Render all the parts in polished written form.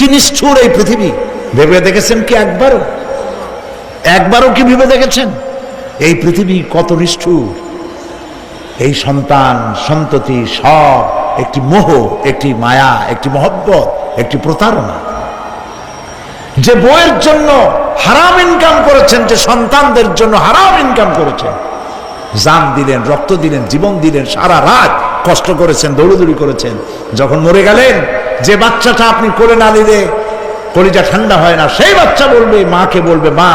কি নিষ্ঠুর এই পৃথিবী, ভেবে দেখেছেন কি একবারও কি ভেবে দেখেছেন এই পৃথিবী কত নিষ্ঠুর? এই সন্তান সন্ততি সব একটি মোহ, একটি মায়া, একটি মহব্বত, একটি প্রতারণা। যে বউয়ের জন্য হারাম ইনকাম করেছেন, যে সন্তানদের জন্য হারাম ইনকাম করেছেন, জান দিলেন, রক্ত দিলেন, জীবন দিলেন, সারা রাত কষ্ট করেছেন, দৌড়দৌড়ি করেছেন, যখন মরে গেলেন, যে বাচ্চাটা আপনি করে না নিলে কলিজা ঠান্ডা হয় না, সেই বাচ্চা বলবে, মাকে বলবে, মা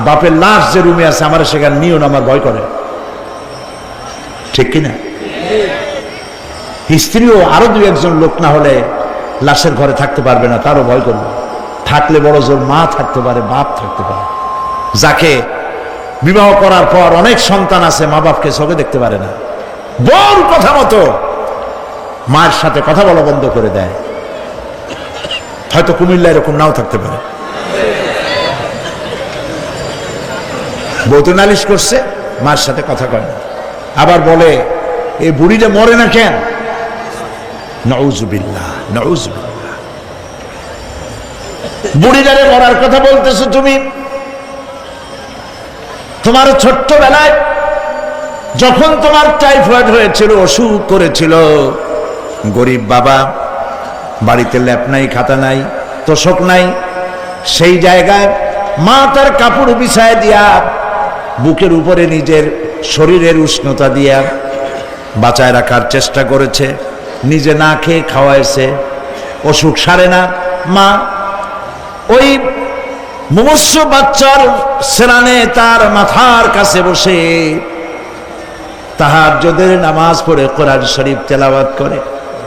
বাপের লাশ যে রুমে আছে আমার সেখানে নিও না, আমার ভয় করে। ঠিক কিনা? স্ত্রীও আরো দুই একজন লোক না হলে লাশের ঘরে থাকতে পারবে না, তারও ভয় করবে। থাকলে বড় জোর মা থাকতে পারে, বাপ থাকতে পারে। যাকে বিবাহ করার পর অনেক সন্তান আছে, মা বাপকে চোখে দেখতে পারে না, বউর কথা মতো মায়ের সাথে কথা বলা বন্ধ করে দেয়। হয়তো কুমিল্লা এরকম নাও থাকতে পারে। বউ তো নালিশ করছে, মায়ের সাথে কথা কয় না, আবার বলে এই বুড়িটা মরে না কেন? নাউযুবিল্লাহ, নাউযুবিল্লাহ। বুড়িটারে মরার কথা বলতেছো তুমি? তোমার ছোট্টবেলায় যখন তোমার টাইফয়েড হয়েছিল, অসুখ করেছিল, গরিব বাবা, বাড়িতে ল্যাপ নাই, খাতা নাই, তোষক নাই, সেই জায়গায় মা তার কাপড় বিছায় দিয়া বুকের উপরে নিজের শরীরের উষ্ণতা দিয়া বাঁচায় রাখার চেষ্টা করেছে, নিজে না খেয়ে খাওয়াইছে, অসুখ সারে না। মা ওই মুমূর্ষু বাচ্চার সেনানে তার মাথার কাছে বসে তাহাজ্জুদের নামাজ পড়ে কোরআন শরীফ তেলাওয়াত করে,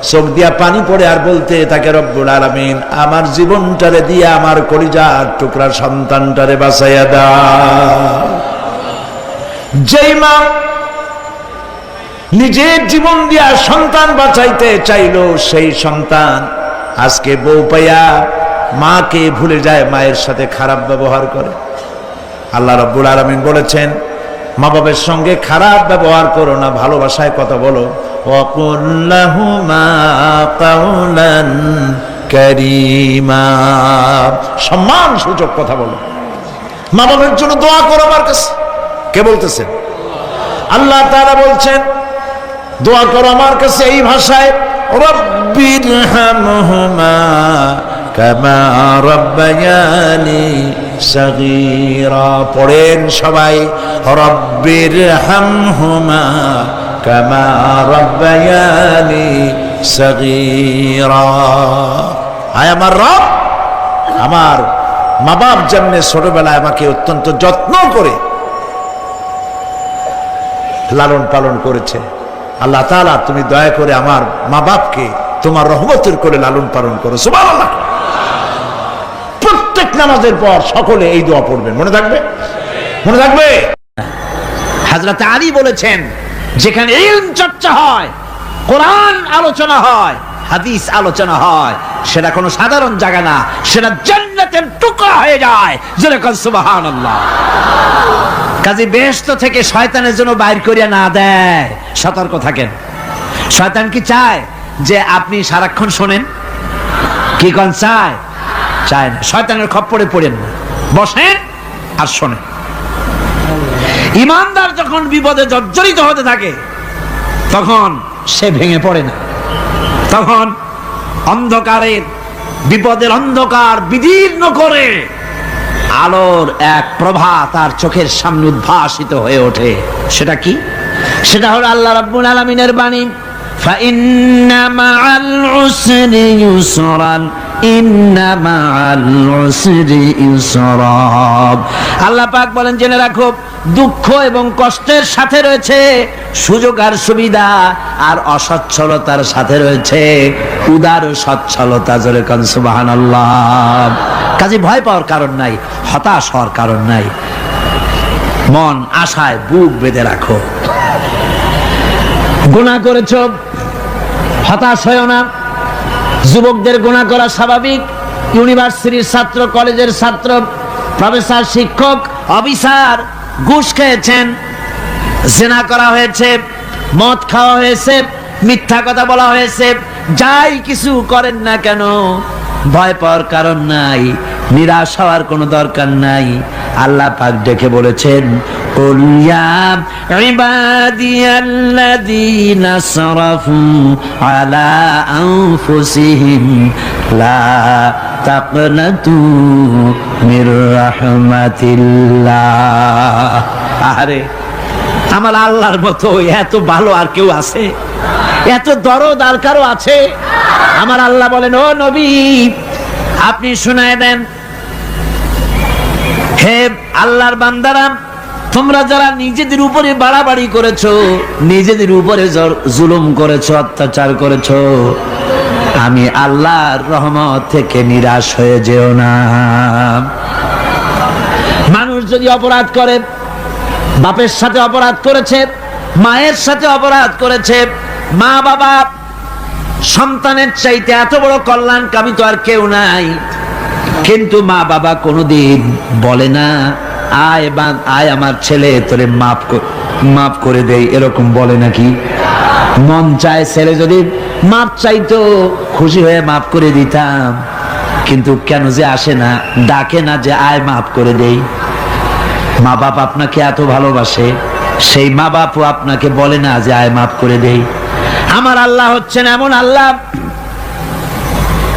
চোখ দিয়া পানি পড়ে, আর বলতে তাকে, রব্বুল আলামিন আমার জীবনটারে দিয়া আমার কলিজার টুকরা সন্তানটারে বাঁচাইয়া দাও। যেই মা নিজের জীবন দিয়া সন্তান বাঁচাইতে চাইল, সেই সন্তান আজকে বউ পাইয়া মাকে ভুলে যায়, মায়ের সাথে খারাপ ব্যবহার করে। আল্লাহ রাব্বুল আলামিন বলেছেন, মা বাবার সঙ্গে খারাপ ব্যবহার করো না, ভালোবাসায় কথা বলো। ওয়াকুল লাহুমা কাওলান কারীমা, সম্মান সূচক কথা বলো। মা বাবার জন্য দোয়া করো আমার কাছে। কে বলতেছেন? আল্লাহ তাআলা বলছেন দোয়া করো আমার কাছে এই ভাষায়, রব্বিরহামহুমা কামা রাব্বায়ানি সাগীরা। পড়েন সবাই, রব্বিরহামহুমা কামা রাব্বায়ানি সাগীরা। আয় আমার রব, আমার মা বাপ যেমনে ছোটবেলায় আমাকে অত্যন্ত যত্ন করে লালন পালন করেছে, আল্লাহ তাআলা তুমি দয়া করে আমার মা বাপকে তোমার রহমতের করে লালন পালন করো। সুবহানাল্লাহ। প্রত্যেক নামাজের পর সকলে এই দোয়া পড়বেন, মনে থাকবে? মনে থাকবে? হযরত আলী বলেছেন, যেখানে ইলম চর্চা হয়, কোরআন আলোচনা হয়, হাদিস আলোচনা হয়, সেটা কোনো সাধারণ জায়গা না, সেটা জান্নাতের টুকরা হয়ে যায়। যেরকম সুবহানাল্লাহ। কাজী বেহেশত থেকে শয়তানের জন্য বাইর করিয়া না দেয়, সতর্ক থাকেন। শয়তান কি চায় যে আপনি সারাক্ষণ শোনেন? কি কোন চায়? চায় না। শয়তানের খপ্পরে পড়েন না, বসেন আর শোনেন। ইমানদার যখন বিপদে জর্জরিত হতে থাকে তখন সে ভেঙে পড়ে না, তখন অন্ধকারের বিপদের অন্ধকার বিদীর্ণ করে আলোর এক প্রভা তার চোখের সামনে উদ্ভাসিত হয়ে ওঠে। সেটা কি? সেটা হলো আল্লাহ রাব্বুল আলামিনের বাণী, ফাইন্না মাআল উসরি ইউসরান, ইন্না মাআল উসরি ইউসরা। আল্লাহ পাক বলেন, জেনে রাখো, দুঃখ এবং কষ্টের সাথে রয়েছে সুযোগ আর সুবিধা, আর অসচ্ছলতার সাথে রয়েছে উদার সচ্ছলতা। জোরে কান সুবহানাল্লাহ। কাজে ভয় পাওয়ার কারণ নাই, হতাশ হওয়ার কারণ নাই, মন আশায় বুক বেঁধে রাখো। গুনাহ করেছো, হতাশ হয়ো না। যুবকদের গুনাহ করা স্বাভাবিক। ইউনিভার্সিটির ছাত্র, কলেজের ছাত্র, প্রফেসর, শিক্ষক, অফিসার ঘুষ খেয়েছেন, জিনা করা হয়েছে, মদ খাওয়া হয়েছে, মিথ্যা কথা বলা হয়েছে, যাই কিছু করেন না কেন ভয় পাওয়ার কারণ নাই, নিরাশ হওয়ার কোনো দরকার নাই। আল্লাহ পাক ডেকে বলেছেন, কুল ইয়া ইবাদিয়াল্লাযীনা আসরাফু আলা আনফুসিহিম লা তাকনাতু মির রাহমাতিল্লাহ। আরে আমার আল্লাহর মতো এত ভালো আর কেউ আছে? এত দরদ আর কারো আছে? আমার আল্লাহ বলেন, ও নবী আপনি শুনায় দেন, হে আল্লাহর বান্দারা, তোমরা যারা নিজেদের উপরে বাড়াবাড়ি করেছো, নিজেদের উপরে জুলুম করেছো, অত্যাচার করেছো, আমি আল্লাহর রহমত থেকে নিরাশ হয়ে যেও না। মানুষ যদি অপরাধ করে, বাপের সাথে অপরাধ করেছে, মায়ের সাথে অপরাধ করেছে, মা বাবা সন্তানের চাইতে এত বড় কল্যাণকামী তো আর কেউ নাই, কিন্তু মা বাবা কোনোদিন বলে না আয় আমার ছেলে তোরে মাফ করে দেই, এরকম বলে নাকি? মন চায় ছেলে যদি মাপ চাইতো, খুশি হয়ে মাফ করে দিতাম, কিন্তু কেন যে আসে না, ডাকে না যে আয় মাফ করে দেই। মা বাপ আপনাকে এত ভালোবাসে, সেই মা বাপও আপনাকে বলে না যে আয় মাফ করে দেই। আমার আল্লাহ হচ্ছেন এমন আল্লাহ,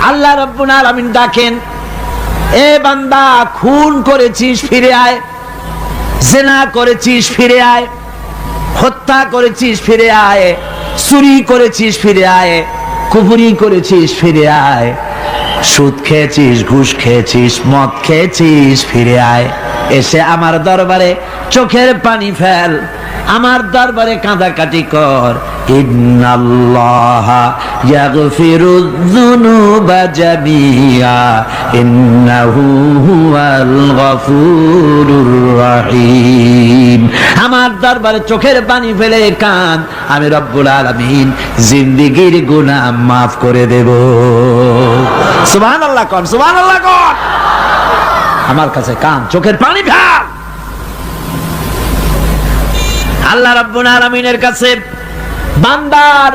আল্লাহ রাব্বুল আলামিন ডাকেন, এ বান্দা খুন করেছিস ফিরে আয়, জিনা করেছিস ফিরে আয়, হত্যা করেছিস ফিরে আয়, চুরি করেছিস ফিরে আয়, কুফরি করেছিস ফিরে আয়, সুদ খেয়েছিস, ঘুষ খেয়েছিস, মদ খেয়েছিস ফিরে আয়, এসে আমার দরবারে চোখের পানি ফেল, আমার দরবারে কাঁদাকাটি কর। ইন্নাল্লাহা ইয়াগফিরুয যুনুবা জামিআ ইন্নাহু হুয়াল গফুরুর রহিম। আমার দরবারে চোখের পানি ফেলে কাঁদ, আমি রব্বুল আলামিন জিন্দেগীর গুনাহ মাফ করে দেব। সুবহানাল্লাহ কোন, সুবহানাল্লাহ কোন। আমার কাছে কান, চোখের পানি ফেল। আল্লাহ রাব্বুল আলামিনের কাছে বান্দার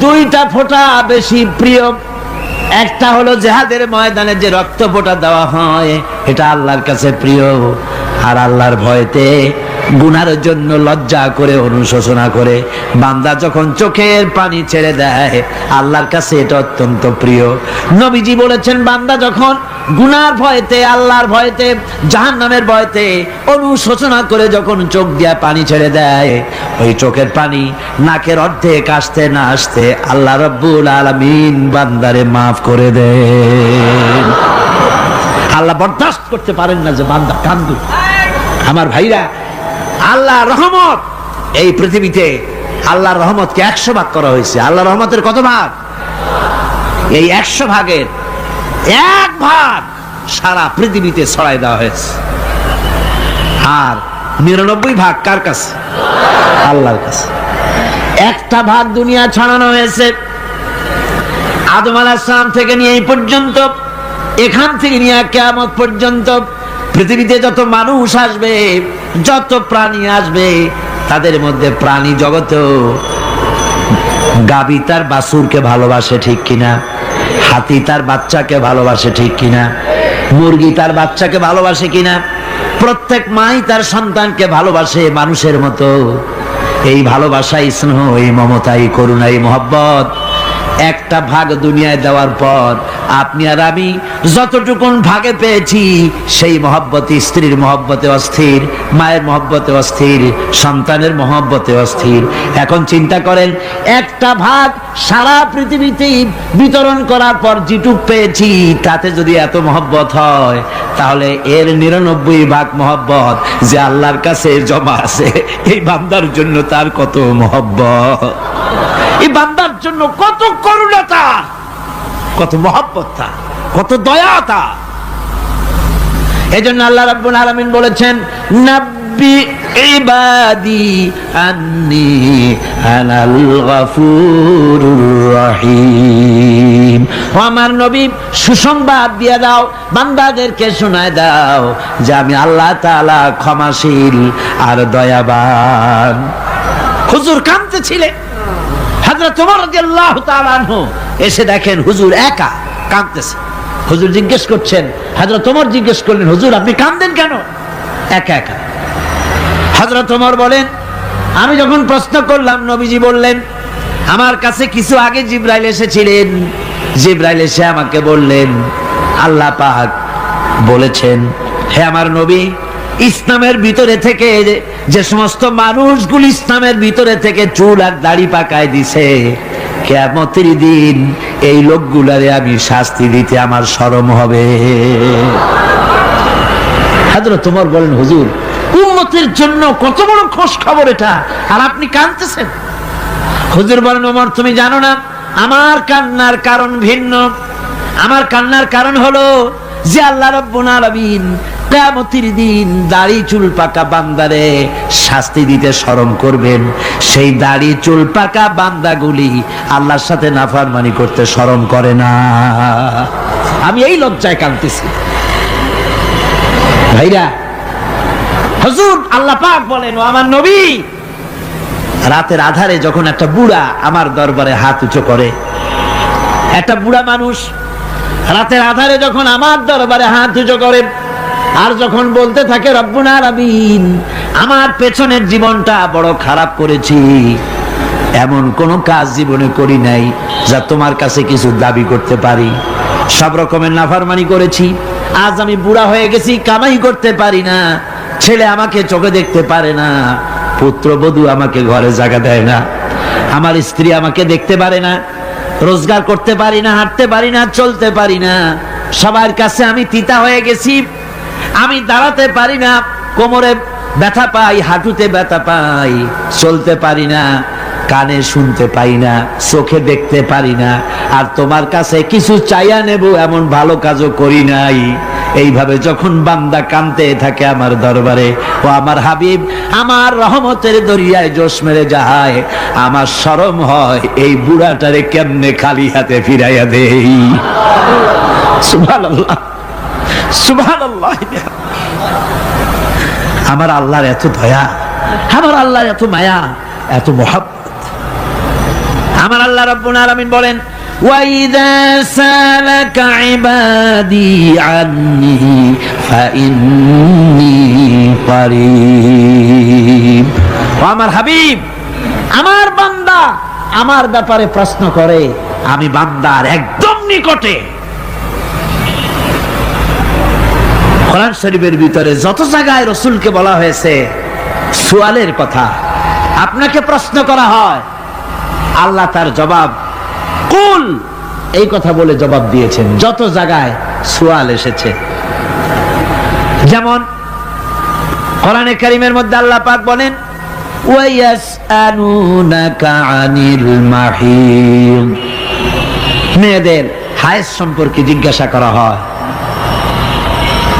দুইটা ফোঁটা বেশি প্রিয়। একটা হলো জিহাদের ময়দানে যে রক্ত ফোঁটা দেওয়া হয়, এটা আল্লাহর কাছে প্রিয়। আর আল্লাহর ভয়তে গুনার জন্য লজ্জা করে, অনুশোচনা করে বান্দা যখন চোখের পানি ছেড়ে দেয়, আল্লাহর কাছে এটা অত্যন্ত প্রিয়। নবীজি বলেছেন, বান্দা যখন গুনার ভয়তে, আল্লাহর ভয়তে, জাহান্নামের ভয়তে অনুশোচনা করে যখন চোখ দিয়া পানি ছেড়ে দেয়, ওই চোখের পানি নাকের অর্ধেক আসতে না আসতে আল্লাহ রাব্বুল আলামিন বান্দারে মাফ করে দেন। আল্লাহ বরদাস্ত করতে পারেন না যে বান্দা কান্দুক। আমার ভাইরা, আল্লাহ রহমত, এই পৃথিবীতে আল্লাহর রহমতকে 100 ভাগ করা হয়েছে। আল্লাহ রহমতের কত ভাগ? এই 100 ভাগের 1 ভাগ সারা পৃথিবীতে ছড়াই দেওয়া হয়েছে। আর 99 ভাগ কার কাছে? আল্লাহর কাছে। একটা ভাগ দুনিয়া ছড়ানো হয়েছে আদম আলাইহিস সালাম থেকে নিয়ে এই পর্যন্ত, এখান থেকে নিয়ে কিয়ামত পর্যন্ত পৃথিবীতে যত মানুষ আসবে, যত প্রাণী আসবে, তাদের মধ্যে প্রাণী জগতেও গাভী তার বাছুরকে ভালোবাসে ঠিক কিনা, হাতি তার বাচ্চাকে ভালোবাসে ঠিক কিনা, মুরগি তার বাচ্চাকে ভালোবাসে কিনা, প্রত্যেক মাই তার সন্তানকে ভালোবাসে মানুষের মতো। এই ভালোবাসা, স্নেহ, এই মমতা, এই করুণা, এই মহব্বত একটা ভাগ দুনিয়ায় দেওয়ার পর আপনি আর আমি যতটুকুন ভাগে পেয়েছি, সেই মহব্বতে, স্ত্রীর মহব্বতে অস্থির, মায়ের মহব্বতে অস্থির, সন্তানের মহব্বতে অস্থির। এখন চিন্তা করেন, একটা ভাগ সারা পৃথিবীতে বিতরণ করার পর যেটুক পেয়েছি, তাতে যদি এত মহব্বত হয়, তাহলে এর 99 ভাগ মহব্বত যে আল্লাহর কাছে জমা আছে, এই বান্দার জন্য তার কত মহব্বত, এই বান্দার জন্য কত করুণা, কত মহব্বত, কত দয়া। এজন্য আল্লাহ রাব্বুল আলামিন বলেছেন, নাব্বি ইবাদি আন্নী আনাল গফুরুর রহিম। ও আমার নবী, সুসংবাদ দিয়ে দাও, বান্দাদেরকে শোনায় দাও যে আমি আল্লাহ তাআলা ক্ষমাশীল আর দয়াবান। হুজুর কাঁদতেছিলেন, হযরত ওমর রাদিয়াল্লাহু তাআলা আনহু এসে দেখেন হুজুর একা কাঁদতেছে। হুজুর জিজ্ঞেস করছেন, হযরত ওমর জিজ্ঞেস করলেন, হুজুর আপনি কাঁদেন কেন একা একা? হযরত ওমর বলেন, আমি যখন প্রশ্ন করলাম নবীজি বললেন, আমার কাছে কিছু আগে জিবরাইল এসেছিলেন। জিবরাইল এসে আমাকে বললেন, আল্লাহ পাক বলেছেন, হে আমার নবী, ইসলামের ভিতরে থেকে যে সমস্ত মানুষগুলো ইসলামের ভিতরে থেকে চুল আর দাড়ি পাকায় দিছে, কিয়ামতের দিন এই লোকগুলারে আমি শাস্তি দিতে আমার শরম হবে। হযরত ওমর বলেন, হুজুর উম্মতের জন্য কত বড় খুশ খবর এটা, আর আপনি কাঁদতেছেন। হুজুর বলেন, ওমর তুমি জানো না আমার কান্নার কারণ ভিন্ন। আমার কান্নার কারণ হলো যে আল্লাহ রাব্বুল আলামিন কিয়ামতের দিন দাড়ি চুল পাকা বান্দারে শাস্তি দিতে শরম করবেন। সেই দাড়ি চুল পাকা বান্দাগুলি আল্লাহর সাথে নাফরমানি করতে শরম করে না। আমি এই লজ্জায় কাঁদতেছি। ভাইরা, হুজুর আল্লাহ পাক বলেন, ও আমার নবী, রাতের আধারে যখন একটা বুড়া আমার দরবারে হাত উঁচু করে, একটা বুড়া মানুষ রাতের আধারে যখন আমার দরবারে হাত উঁচু করে আর যখন বলতে থাকে, রব্বুল আলামিন আমার পেছনের জীবনটা বড় খারাপ করেছি, এমন কোন কাজ জীবনে করি নাই যা তোমার কাছে কিছু দাবি করতে পারি, সব রকমের নাফরমানি করেছি, আজ আমি বুড়া হয়ে গেছি, কামাই করতে পারি না, ছেলে আমাকে চোখে দেখতে পারে না, পুত্রবধূ আমাকে ঘরে জায়গা দেয় না, আমার স্ত্রী আমাকে দেখতে পারে না, রোজগার করতে পারি না, হাঁটতে পারি না, চলতে পারি না, সবার কাছে আমি তিতা হয়ে গেছি, আমি দাঁড়াতে পারি না, কোমরে ব্যথা পাই, হাঁটুতে ব্যথা পাই, চলতে পারি না, কানে শুনতে পাই না, চোখে দেখতে পারি না, আর তোমার কাছে কিছু চাইয়া নেব এমন ভালো কাজও করি নাই। এইভাবে যখন বান্দা কাঁদতে থাকে আমার দরবারে, ও আমার হাবিব আমার রহমতের দরিয়ায় জোশ মেরে যায়, আমার শরম হয় এই বুড়াটারে কেমনে খালি হাতে ফিরাইয়া দেই। সুবহানাল্লাহ, সুবহানাল্লাহ। আমার আল্লাহর এত দয়া, আমার আল্লাহর এত মায়া, এত মহব্বত। আমার আল্লাহ রাব্বুল আলামিন বলেন, وَإِذَا سَأَلَكَ عِبَادِي عَنِّي فَإِنِّي قَرِيبٌ। আমার হাবিব, আমার বান্দা আমার ব্যাপারে প্রশ্ন করে, আমি বান্দার একদম নিকটে। কোরআন শরীফের ভিতরে যত জায়গায় রাসূলকে বলা হয়েছে সুয়ালের কথা, আপনাকে প্রশ্ন করা হয়, আল্লাহ তার জবাব কুল এই কথা বলে জবাব দিয়েছেন। যত জায়গায় সুয়াল এসেছে, যেমন কোরআনে কারীমের মধ্যে আল্লাহ পাক বলেন, ওয়ায়াসআলুনাকা আনিল মাহিদ, মেয়েদের হায়েজ সম্পর্কে জিজ্ঞাসা করা হয়,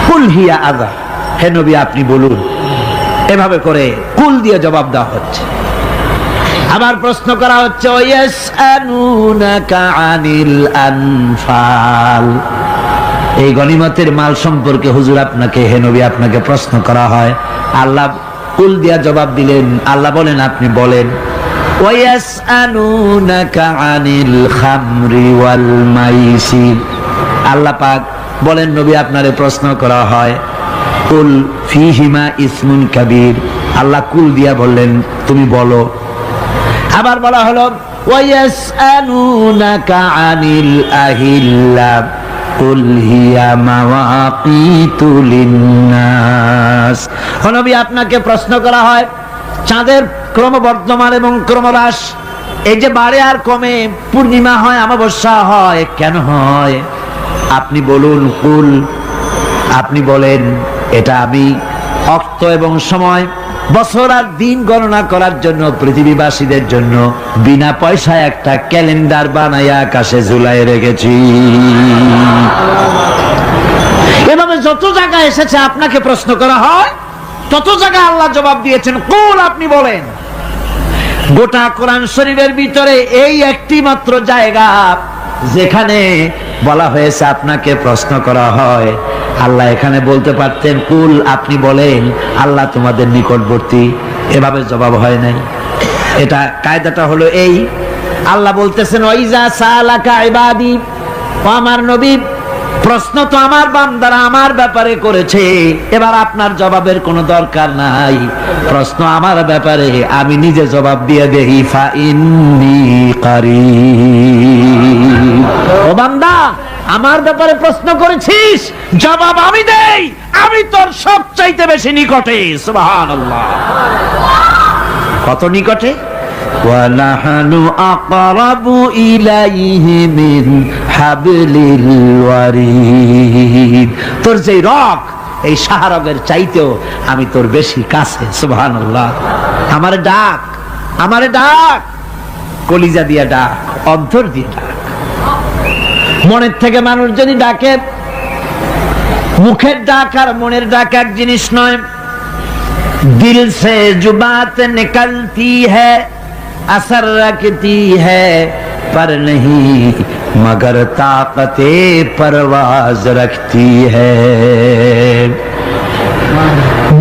কুল হিয়া আযা, হে নবী আপনি বলুন। এভাবে করে কুল দিয়ে জবাব দেওয়া হচ্ছে। আবার প্রশ্ন করা হচ্ছে, ওয়ায়াসআলুনাকা আনিল আনফাল, এই গনিমতের মাল সম্পর্কে হুজুর আপনাকে, হে নবী আপনাকে প্রশ্ন করা হয়। আল্লাহ কুল দিয়া জবাব দিলেন, আল্লাহ বলেন আপনি বলেন। ওয়ায়াসআলুনাকা আনিল খামরি ওয়াল মাইসির, আল্লাহ পাক বলেন নবী আপনারে প্রশ্ন করা হয়, কুল ফীহিমা ইসমুন কাবীর, আল্লাহ কুল দিয়া বললেন তুমি বলো। আবার বলা হলো, ওয়ায়াসআলুনাকা আনিল আহিল্লা কুল হিয়া মাওয়াকিতু লিন্নাস, ও নবী আপনাকে প্রশ্ন করা হয় চাঁদের ক্রমবর্ধমান এবং ক্রমহ্রাস, এই যে বাড়ে আর কমে, পূর্ণিমা হয় অমাবস্যা হয়, কেন হয় আপনি বলুন। কুল, আপনি বলেন এটা আমি অক্ত এবং সময়, বছর আর দিন গণনা করার জন্য পৃথিবীবাসীদের জন্য বিনা পয়সায় একটা ক্যালেন্ডার বানাইয়া আকাশে ঝুলাই রেখেছি। এভাবে যত জায়গায় এসেছে আপনাকে প্রশ্ন করা হয়, তত জায়গায় আল্লাহ জবাব দিয়েছেন কুল আপনি বলেন। গোটা কোরআন শরীফের ভিতরে এই একটি মাত্র জায়গা যেখানে বলা হয়েছে আপনাকে প্রশ্ন করা হয়, আল্লাহ এখানে বলতে পারতেন কুল আপনি বলেন, আল্লাহ তোমাদের নিকটবর্তী, এভাবে জবাব হয় নাই। এটা কায়দাটা হলো এই, আল্লাহ বলতেছেন ওয়াইজা সালাকা ইবাদি, ও আমার নবী প্রশ্ন তো আমার বান্দারা আমার ব্যাপারে করেছে, এবার আপনার জবাবের কোনো দরকার নাই। প্রশ্ন আমার ব্যাপারে, আমি নিজে জবাব দিয়ে দেই, ফা ইন্নী কারীব। ও বান্দা, আমার ব্যাপারে প্রশ্ন করেছিস, জবাব আমি দেই, আমি তোর সবচাইতে বেশি নিকটে। সুবহানাল্লাহ। কত নিকটে? وَنَحْنُ أَقْرَبُ إِلَيْهِ مِنْ حَبْلِ الْوَرِيدِ। তোর যে রগ, এই শাহরগের চাইতেও আমি তোর বেশি কাছে। সুবহানাল্লাহ। আমারে ডাক, আমারে ডাক, কলিজা দিয়া ডাক, অন্তর দিয়ে ডাক। মনের থেকে মানুষ যদি ডাকে, মুখের ডাক আর মনের ডাক এক জিনিস নয়। दिल से जुबात निकलती है, असर रखती है, पर नहीं मगर ताकते परवाज रखती है।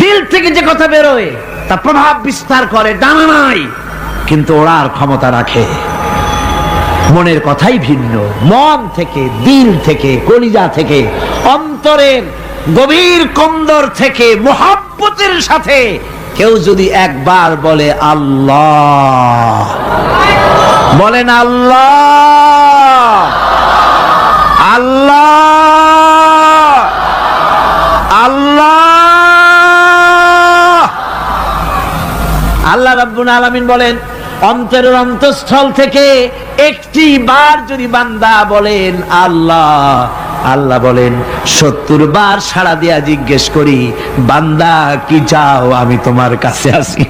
दिल থেকে যে কথা বেরোয় তা প্রভাব বিস্তার করে, ডানা নাই কিন্তু ওড়ার ক্ষমতা রাখে। মনের কথাই ভিন্ন। মন থেকে, দিল থেকে, কলিজা থেকে, অন্তরের গভীর কন্দর থেকে মুহাব্বতের সাথে কেউ যদি একবার বলে আল্লাহ, বলেন আল্লাহ, আল্লাহ, আল্লাহ। আল্লাহ রাব্বুল আলামিন বলেন, অন্তরের অন্তঃস্থল থেকে একটি বার যদি বান্দা বলেন আল্লাহ, আল্লাহ বলেন 70 বার সাড়া দিয়া জিজ্ঞেস করি, বান্দা কি চাও, আমি তোমার কাছে আছি।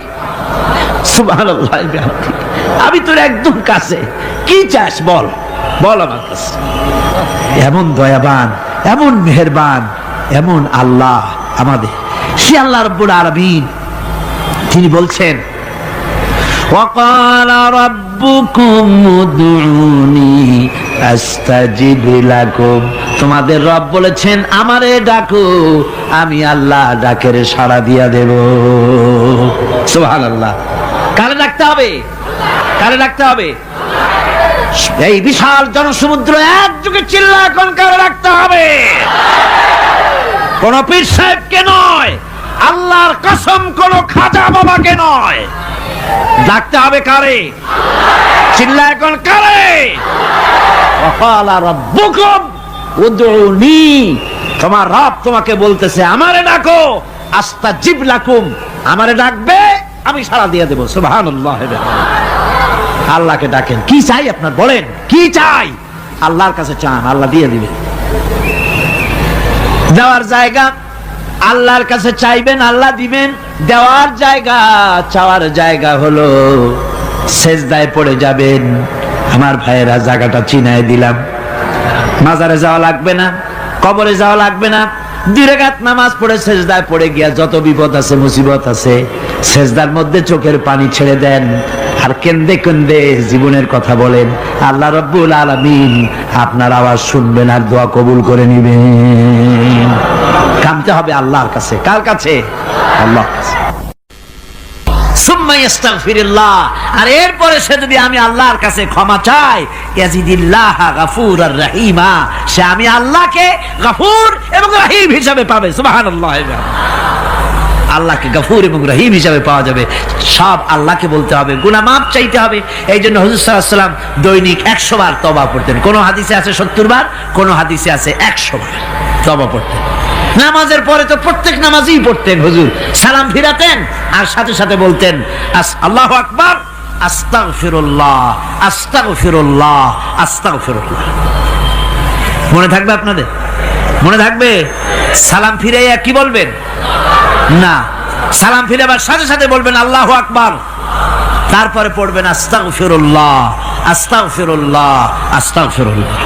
সুবহানাল্লাহ। আমি তোর একদম কাছে, কি চাস বল, বল আমার কাছে। এমন দয়াবান, এমন মেহেরবান, এমন আল্লাহ আমাদের। সে আল্লাহ রাব্বুল আলামিন তিনি বলছেন, وقال ربكم ادعوني استجب لكم। তোমাদের রব বলেছেন আমারে ডাকো, আমি আল্লাহ ডাকের সাড়া দিয়া দেব। সুবহানাল্লাহ। কারে ডাকতে হবে? কারে ডাকতে হবে? এই বিশাল জনসমুদ্র একযোগে চিল্লা এখন কারে ডাকতে হবে? কোন পীর সাহেবকে নয়, আল্লাহর কসম কোন খাজা বাবাকে নয়, ডাকতে হবে কারে? চিল্লা এখন কারে? ওয়াকালা রাব্বুকুম উদউনি। তোমার রব তোমাকে বলতেছে আমারে ডাকো, আস্তাজিব লাকুম, আমারে ডাকবে আমি সাড়া দিয়ে দেব। সুবহানাল্লাহ। আল্লাহকে ডাকেন, কি চাই আপনার বলেন, কি চাই? আল্লাহর কাছে চান, আল্লাহ দিয়ে দিবেন। দেওয়ার জায়গা আল্লাহর কাছে চাইবেন, আল্লাহ দিবেন। দেওয়ার জায়গা, চাওয়ার জায়গা হলো সেজদায় পড়ে যাবেন। আমার ভাইয়েরা, জায়গাটা চিনায় দিলাম। মাজারে যাওয়া লাগবে না, কবরে যাওয়া লাগবে না। 2 রাকাত নামাজ পড়ে সেজদায় পড়ে গিয়া যত বিপদ আছে, মুসিবত আছে, সেজদার মধ্যে চোখের পানি ছেড়ে দেন আর কেন্দে কেন্দে জীবনের কথা বলেন। আল্লাহ রাব্বুল আলামিন আপনার আওয়াজ শুনবেন আর দোয়া কবুল করে নিবেন। কামতে হবে আল্লাহর কাছে। কার কাছে? আল্লাহর কাছে। সুম্মা ইস্তাগফিরুল্লাহ। আর এরপরে সে যদি আমি আল্লাহর কাছে ক্ষমা চাই, ইয়াজিদিল্লাহ গাফুরার রহিমা, সে আমি আল্লাহকে গফুর এবং রহিম হিসাবে পাবে। সুবহানাল্লাহ। আল্লাহকে গফুর এবং রহিম হিসাবে পাওয়া যাবে। সব আল্লাহকে বলতে হবে, গুনাহ মাফ চাইতে হবে। এই জন্য হুজুর সাল্লাল্লাহু আলাইহি ওয়াসাল্লাম দৈনিক 100 বার তওবা পড়তেন। কোন হাদিসে আছে 70 বার, কোন হাদিসে আছে 100 বার তওবা পড়তেন। নামাজের পরে তো প্রত্যেক নামাজই পড়তেন হুজুর, সালাম ফিরাতেন আর সাথে সাথে বলতেন আল্লাহু আকবার, আস্তাগফিরুল্লাহ, আস্তাগফিরুল্লাহ, আস্তাগফিরুল্লাহ। মনে থাকবে আপনাদের? মনে থাকবে? সালাম ফিরাইয়া কি বলবেন? না, সালাম ফিরাবার সাথে সাথে বলবেন আল্লাহু আকবার, তারপরে পড়বেন আস্তাগফিরুল্লাহ, আস্তাগফিরুল্লাহ, আস্তাগফিরুল্লাহ।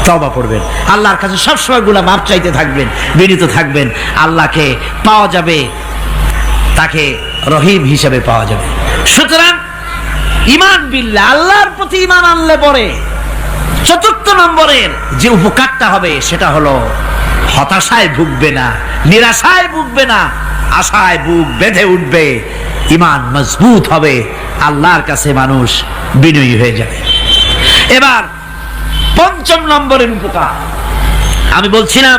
তওবা পড়বেন। আল্লাহর কাছে সবসময় গুনাহ মাফ চাইতে থাকবেন, বিনীত থাকবেন। আল্লাহকে পাওয়া যাবে, তাকে রহিম হিসেবে পাওয়া যাবে। সুতরাং ঈমান বিল্লাহ, আল্লাহর প্রতি ঈমান আনলে পরে 4th নম্বরের যে উপকারটা হবে সেটা হলো হতাশায় ভুগবে না, নিরাশায় ভুগবে না, আশায় বুক বেঁধে উঠবে, ঈমান মজবুত হবে, আল্লাহর কাছে মানুষ বিনয়ী হয়ে যাবে। এবার 5ম নম্বরের উপকার, আমি বলছিলাম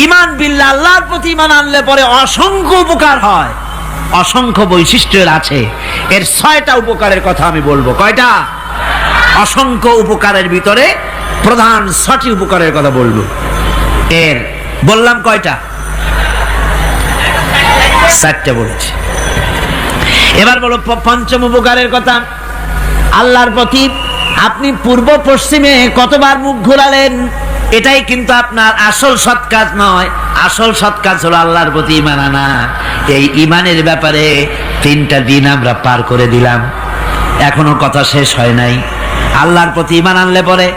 ঈমান বিল্লাহ, আল্লাহর প্রতি ঈমান আনলে পরে অসংখ্য উপকার হয়, অসংখ্য বৈশিষ্ট্যের আছে। এর 6টা উপকারের কথা আমি বলবো। কয়টা? অসংখ্য উপকারের ভিতরে প্রধান 6টি উপকারের কথা বলবো। এর বললাম কয়টা? 4টে বলেছি। এবার বলো পঞ্চম উপকারের কথা। আল্লাহর প্রতি আপনি পূর্ব পশ্চিমে কতবার মুখ ঘোরালেন, এটাই কিন্তু আপনার আসল সৎ কাজ নয়। আসল সৎ কাজ হলো আল্লাহর প্রতি ঈমান আনা। এই ঈমানের ব্যাপারে 3টা দিন আমরা পার করে দিলাম, এখনো কথা শেষ হয় নাই। আল্লাহর প্রতি ঈমান আনলে পরে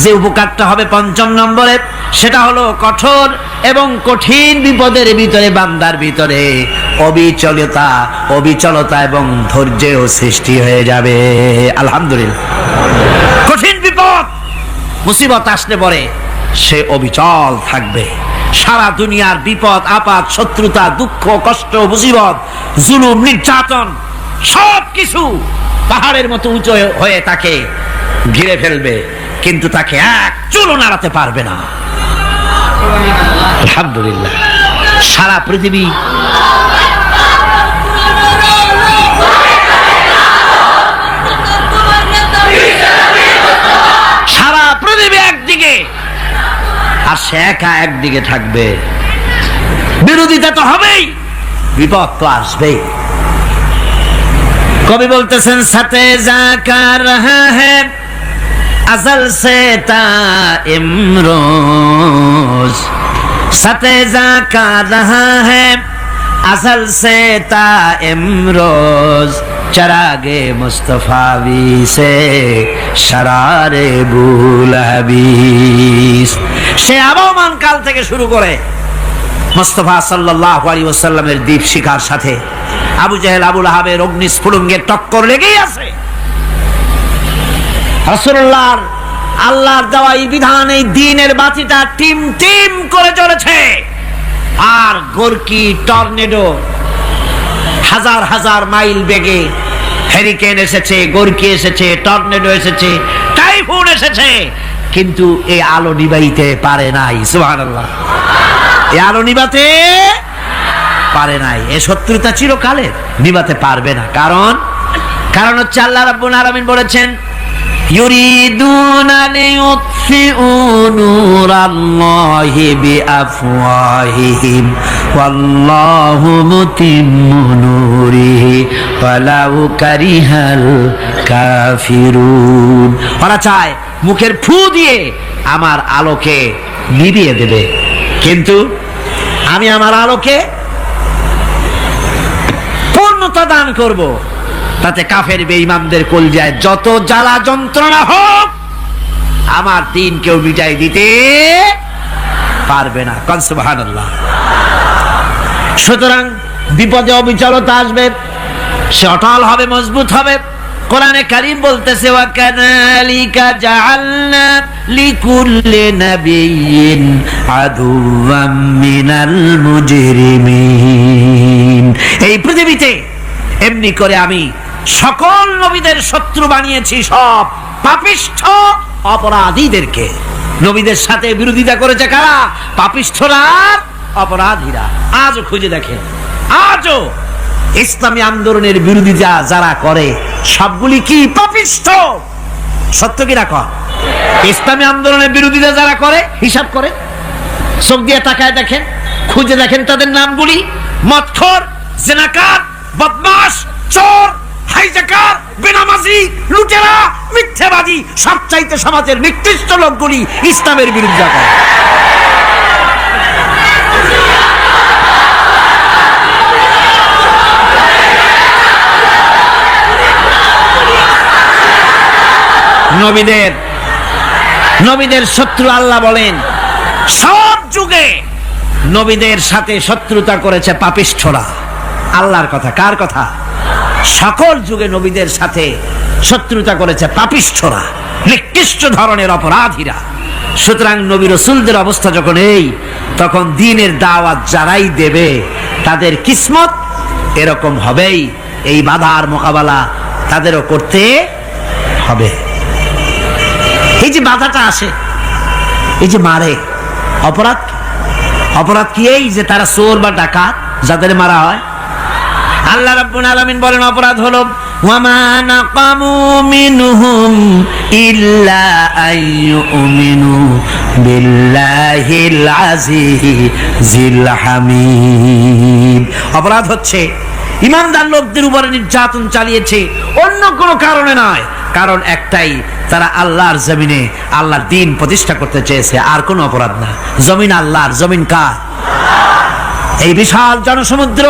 যে উপকারটা হবে 5ম নম্বরে, সেটা হলো কঠোর এবং কঠিন বিপদের ভিতরে বান্দার ভিতরে অবিচলতা এবং ধৈর্যের সৃষ্টি হয়ে যাবে। আলহামদুলিল্লাহ। কঠিন বিপদ মুসিবত আসলে পরে সে অবিচল থাকবে। সারা দুনিয়ার বিপদ আপদ, শত্রুতা, দুঃখ, কষ্ট, মুসিবত, জুলুম, নির্যাতন সবকিছু পাহাড়ের মতো উঁচু হয়ে তাকে ঘিরে ফেলবে, কিন্তু তাকে এক চুলও নাড়াতে পারবে না। আলহামদুলিল্লাহ। সারা পৃথিবী একদিকে আর সে একা একদিকে থাকবে। বিরোধিতা তো হবেই, বিপদ তো আসবেই। কবি বলতেছেন সাথে জাকা রহা হ্যায় अज़ल से ता इमरोज, सतेजा का रहा है अज़ल से ता इमरोज, चरागे मुस्तफावी से शरारे बुलहबीस। সে আবহমান কাল থেকে শুরু করে মুস্তাফা সাল্লাল্লাহু আলাইহি ওয়াসাল্লামের দীপ শিখার সাথে আবু জাহেল, আবু লাহাবের অগ্নিস্ফুলিঙ্গের টক্কর লেগেই আছে। রাসূলুল্লাহর আল্লাহর দেওয়া এই বিধান, এই দ্বীনের বাতিটা টিম টিম করে জ্বলেছে। আর গোরকি, টর্নেডো, হাজার হাজার মাইল বেগে হেরিকেন এসেছে, গোরকি এসেছে, টর্নেডো এসেছে, টাইফুন এসেছে, কিন্তু এই আলো নিবাইতে পারে নাই। সুবহানাল্লাহ। এই আলো নিবাতে পারে নাই। এই শত্রুতা চিরকালের, নিবাতে পারবে না। কারণ হচ্ছে আল্লাহ রাব্বুল আলামিন বলেছেন ইউরিদুনা লিইউতফিউ নূরাল্লাহি বিআফওয়াহিহিম ওয়াল্লাহু মুতিম্মু নূরিহি ওয়ালাউ কারিহাল কাফিরুন। ওরা চায় মুখের ফু দিয়ে আমার আলোকে নিভিয়ে দেবে, কিন্তু আমি আমার আলোকে পূর্ণতা দান করব। তাতে কাফের বেঈমানদের কলজায় যত জ্বালা যন্ত্রণা হোক, আমার দ্বীন কেউ মিটাই দিতে পারবে না। কোন সুবহানাল্লাহ। সুতরাং বিপদে অবিচলতা আসবে, সে অটল হবে, মজবুত হবে। কোরআনে কারীম বলতেছে ওয়া কাযালিকা জাআলনা লিকুল্লি নাবিয়্যিন আদুওয়াম মিনাল মুজরিমিন। এই পৃথিবীতে এমনি করে আমি সকল নবীদের শত্রু বানিয়েছি, সব পাপিষ্ঠ অপরাধীদেরকে। নবীদের সাথে বিরোধিতা করেছে কারা? পাপিষ্ঠরা, অপরাধীরা। আজও খুঁজে দেখেন, আজও ইসলামী আন্দোলনের বিরোধিতা যারা করে সবগুলি কি পাপিষ্ঠ? সত্য কি না কর? ইসলামী আন্দোলনের বিরোধিতা যারা করে হিসাব করে চোখ দিয়ে তাকায় দেখেন, খুঁজে দেখেন তাদের নামগুলি। মদখোর, জিনাকার, বদমাশ, চোর, হাইজাকার, বেনামাজি, লুটেরা, মিথ্যাবাদী, সবচাইতে সমাজের নিকৃষ্ট লোকগুলি ইসলামের বিরুদ্ধে করে। নবীদের শত্রু আল্লাহ বলেন সব যুগে নবীদের সাথে শত্রুতা করেছে পাপিষ্ঠরা। আল্লাহর কথা, কার কথা? সকল যুগে নবীদের সাথে শত্রুতা করেছে পাপিষ্ঠরা, নিকৃষ্ট ধরনের অপরাধীরা। সুতরাং নবী রাসূলদের অবস্থা যখন এই, তখন দ্বীনের দাওয়াত যারাই দেবে তাদের কিসমত এরকম হবেই। এই বাধার মোকাবেলা তাদেরও করতে হবে। এই যে বাধাটা আসে, এই যে মারে, অপরাধ কি এই যে তারা চোর বা ডাকাত যাদের মারা হয়? আল্লাহ রাব্বুল আলামিন বলেন অপরাধ হলো ওয়ামা নাকামু মিনহুম ইল্লা আইয়ুমিনু বিল্লাহিল আজিজিল হামিদ। অপরাধ হচ্ছে ঈমানদার লোকদের উপরে নির্যাতন চালিয়েছে, অন্য কোনো কারণে নয়। কারণ একটাই, তারা আল্লাহর জমিনে আল্লাহর দ্বীন প্রতিষ্ঠা করতে চেয়েছে, আর কোনো অপরাধ না। জমিন আল্লাহর, জমিন কার? এই বিশাল জনসমুদ্র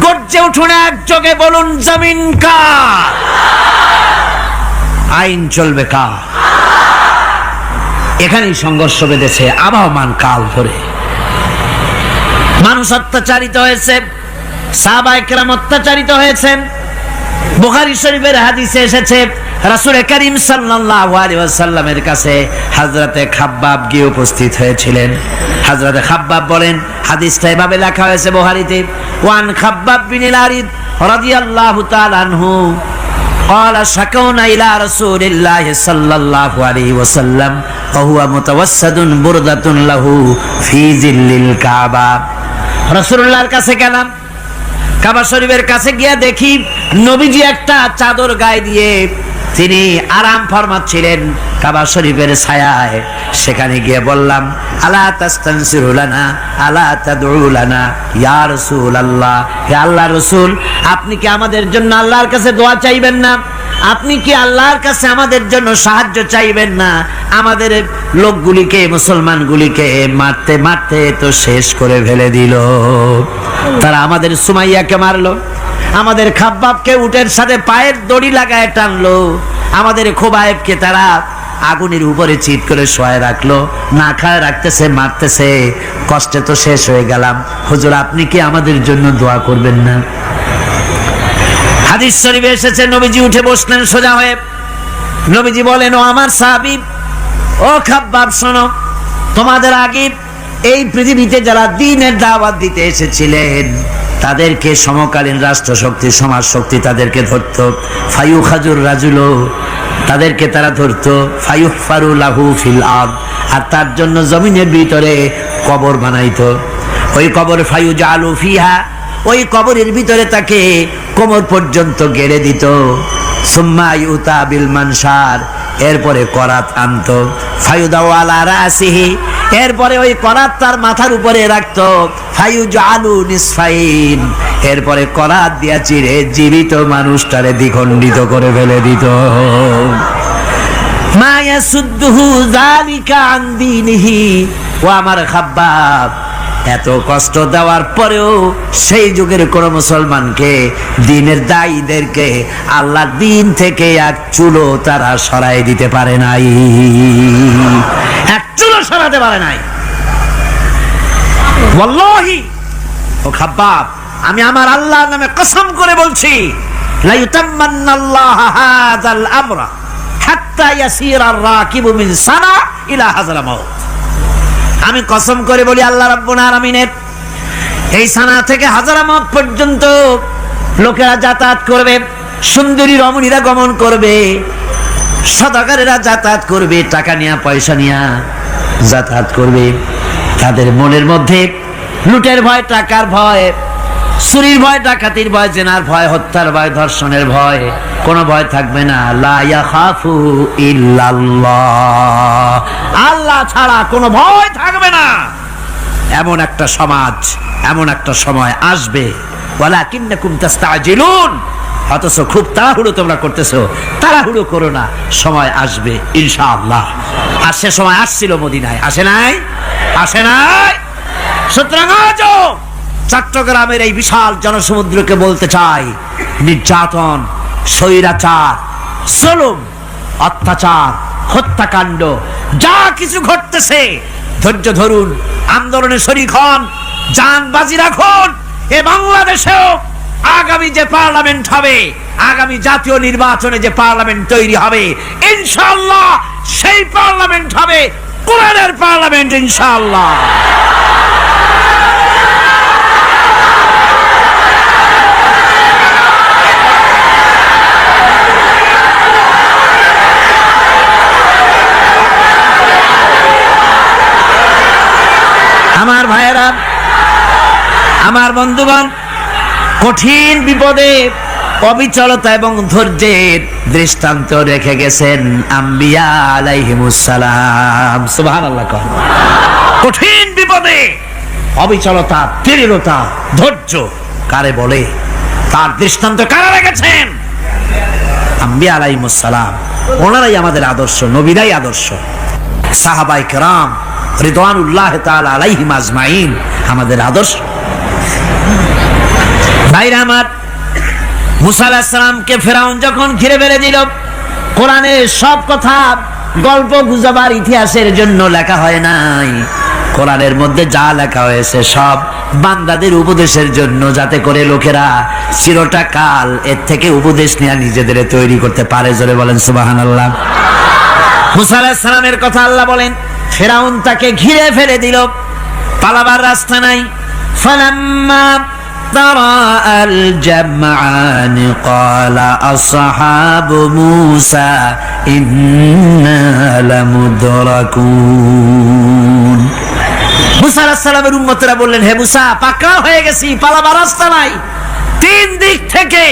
গর্জে উঠুন একযোগে, বলুন জমিন কার? আইন চলবে কার? এখানেই সংঘর্ষ বেঁধেছে আবহমান কাল ধরে। মানুষ অত্যাচারিত হয়েছে, সাহাবায়ে কেরাম অত্যাচারিত হয়েছেন। বুখারী শরীফের হাদিসে এসেছে রাসূল করিম সাল্লাল্লাহু আলাইহি ওয়াসাল্লামের কাছে হযরতে খাব্বাব গিয়ে উপস্থিত হয়েছিলেন। হযরতে খাব্বাব বলেন, হাদিসটা এভাবে লেখা হয়েছে বুখারীতে, ওয়ান খাব্বাব বিন আরিদ রাদিয়াল্লাহু তাআলা আনহু قال شكونا إلى رسول الله صلى الله عليه وسلم وهو متوسد بردة له في ظل الكعبة। রাসূলুল্লাহর কাছে গেলাম, কাবা শরীফের কাছে গিয়ে দেখি নবীজি একটা চাদর গায়ে দিয়ে তিনি আরাম ফরমাচ্ছিলেন কাবা শরীফের ছায়ায়। সেখানে গিয়ে বললাম, আলা তাস্তানসিরু লানা আলা তাদউ লানা ইয়া রাসূলুল্লাহ, হে আল্লাহর রাসূল, আপনি কি আমাদের জন্য আল্লাহর কাছে দোয়া চাইবেন না? আপনি কি আল্লাহর কাছে আমাদের জন্য সাহায্য চাইবেন না? আমাদের লোকগুলিকে, মুসলমানগুলিকে মারতে মারতে তো শেষ করে ফেলে দিল। তারা আমাদের সুমাইয়াকে মারলো, আমাদের খাব্বাবকে উটের সাথে পায়ের দড়ি লাগায় টানলো, আমাদের খোবায়েবকে তারা আগুনের উপরে চিৎ করে শোয়ায় রাখলো, না খায় রাখতেছে, মারতেছে। কষ্টে তো শেষ হয়ে গেলাম, হুজুর আপনি কি আমাদের জন্য দোয়া করবেন না? হাদিস শরীফে এসেছে নবীজি উঠে বসলেন সোজা হয়ে। নবীজি বলেন, ও আমার সাহাবী, ও খাব্বাব শোনো, তোমাদের আগে এই পৃথিবীতে যারা দ্বীনের দাওয়াত দিতে এসেছিলেন তাদেরকে সমকালীন রাষ্ট্রশক্তি, সমাজ শক্তি তাদেরকে ধরত। ফায়ুখাজুর রাজুলো, তাদেরকে তারা ধরত। ফায়ুহফারু লাহু ফিল আরদ, আর তার জন্য জমিনের ভিতরে কবর বানাইতো। ওই কবর ফায়ুজালু ফিহা, ওই কবরের ভিতরে তাকে কোমর পর্যন্ত গেড়ে দিত। সুম্মা ইউতা বিল মানশার, এরপরে করাত আনতো। ফায়ুদাউ আলা রাসিহি, এরপরে ওই করাত তার মাথার উপরে রাখতো। ফায়ুজালু নিসফাইন, এরপরে করাত দিয়া চিরে জীবিত মানুষটারে দ্বিখণ্ডিত করে ফেলে দিত। মা ইয়াসুদ্দুহু যালিকা আন দীনিহি, ও আমার খাব্বাব, এত কষ্ট দেওয়ার পরেও সেই যুগের কোন মুসলমানকে, দ্বীনের দায়ীদেরকে আল্লাহর দ্বীন থেকে এক চুলো তারা সরাই দিতে পারে নাই, এক চুলো সরাতে পারে নাই। ওয়াল্লাহি, ও খাব্বাব, আমি আমার আল্লাহর নামে কসম করে বলছি, লা ইউতাম্মান্নাল্লাহু হাযাল আমরা হাত্তা ইয়াসিরার রাকিবু মিন সানা ইলা হাযাল মাউত। আমি কসম করে বলি, আল্লাহ রাব্বুল আলামিনের এই সানা থেকে হাজারামাত পর্যন্ত লোকেরা যাতায়াত করবে, সুন্দরী রমণীরা গমন করবে, সদাগরেরা যাতায়াত করবে, টাকা নিয়া পয়সা নিয়া যাতায়াত করবে। তাদের মনের মধ্যে লুটের ভয়, টাকার ভয়, চুরির ভয়, ডাকাতির ভয়, জেনার ভয়, হত্যার ভয়, ধর্ষণের ভয়, কোনো ভয় থাকবে না। লা ইয়াখাফু ইল্লাল্লাহ, আল্লাহ ছাড়া কোনো ভয় থাকবে না। এমন একটা সমাজ, এমন একটা সময় আসবে। ওয়ালাকিন্নাকুম তাস্তাজিলুন, অথচ খুব তাড়াহুড়ো তোমরা করতেছো। তাড়াহুড়ো করো না, সময় আসবে ইনশাআল্লাহ। আর সে সময় আসছিল মদিনায়, আসে নাই? আসে নাই? সুতরাং আজও চট্টগ্রামের এই বিশাল জনসমুদ্রকে বলতে চাই, নির্যাতন, স্বৈরাচার, জুলুম, অত্যাচার, হত্যাকাণ্ড যা কিছু ঘটতেছে, ধৈর্য ধরুন, আন্দোলনে শরীক হন, জান বাজি রাখুন। এ বাংলাদেশেও আগামী যে পার্লামেন্ট হবে, আগামী জাতীয় নির্বাচনে যে পার্লামেন্ট তৈরি হবে, ইনশাআল্লাহ সেই পার্লামেন্ট হবে কোরআনের পার্লামেন্ট ইনশাআল্লাহ। আমার ভাইয়েরা, আমার বন্ধুগণ, কঠিন বিপদে অবিচলতা এবং ধৈর্যের দৃষ্টান্ত রেখে গেছেন আম্বিয়া আলাইহিমুস সালাম। সুবহানাল্লাহ। কঠিন বিপদে অবিচলতা, দৃঢ়তা, ধৈর্য কারে বলে, তার দৃষ্টান্ত কারা রেখেছেন? আম্বিয়া আলাইহিমুস সালাম। ওনারাই আমাদের আদর্শ, নবীরাই আদর্শ। সাহাবায়ে কেরাম রিদওয়ানুল্লাহ তাআলা আলাইহিম আজমাইন আমাদের আদর্শ। ভাইরা আমার, মুসা আলাইহিস সালামকে ফেরাউন যখন ঘিরে ফেলে দিল, কোরআনের সব কথা গল্প গুজবার ইতিহাসের জন্য লেখা হয় নাই। কোরআনের মধ্যে যা লেখা হয়েছে সব বান্দাদের উপদেশের জন্য, যাতে করে লোকেরা চিরটা কাল এর থেকে উপদেশ নিয়ে নিজেদের তৈরি করতে পারে। জোরে বলেন সুবহানাল্লাহ। মুসা আলাইহিস সালামের কথা আল্লাহ বলেন, ফেরাউন তাকে ঘিরে ফেলে দিল, পালাবার রাস্তা নাই। ফালাম্মা ترى الجمعان قال أصحاب موسى إنا لمدركون। মুসা আলাইহিস সালামের উম্মতরা বললেন, হে মুসা, পাকড়াও হয়ে গেছি, পালাবার রাস্তা নাই। তিন দিক থেকে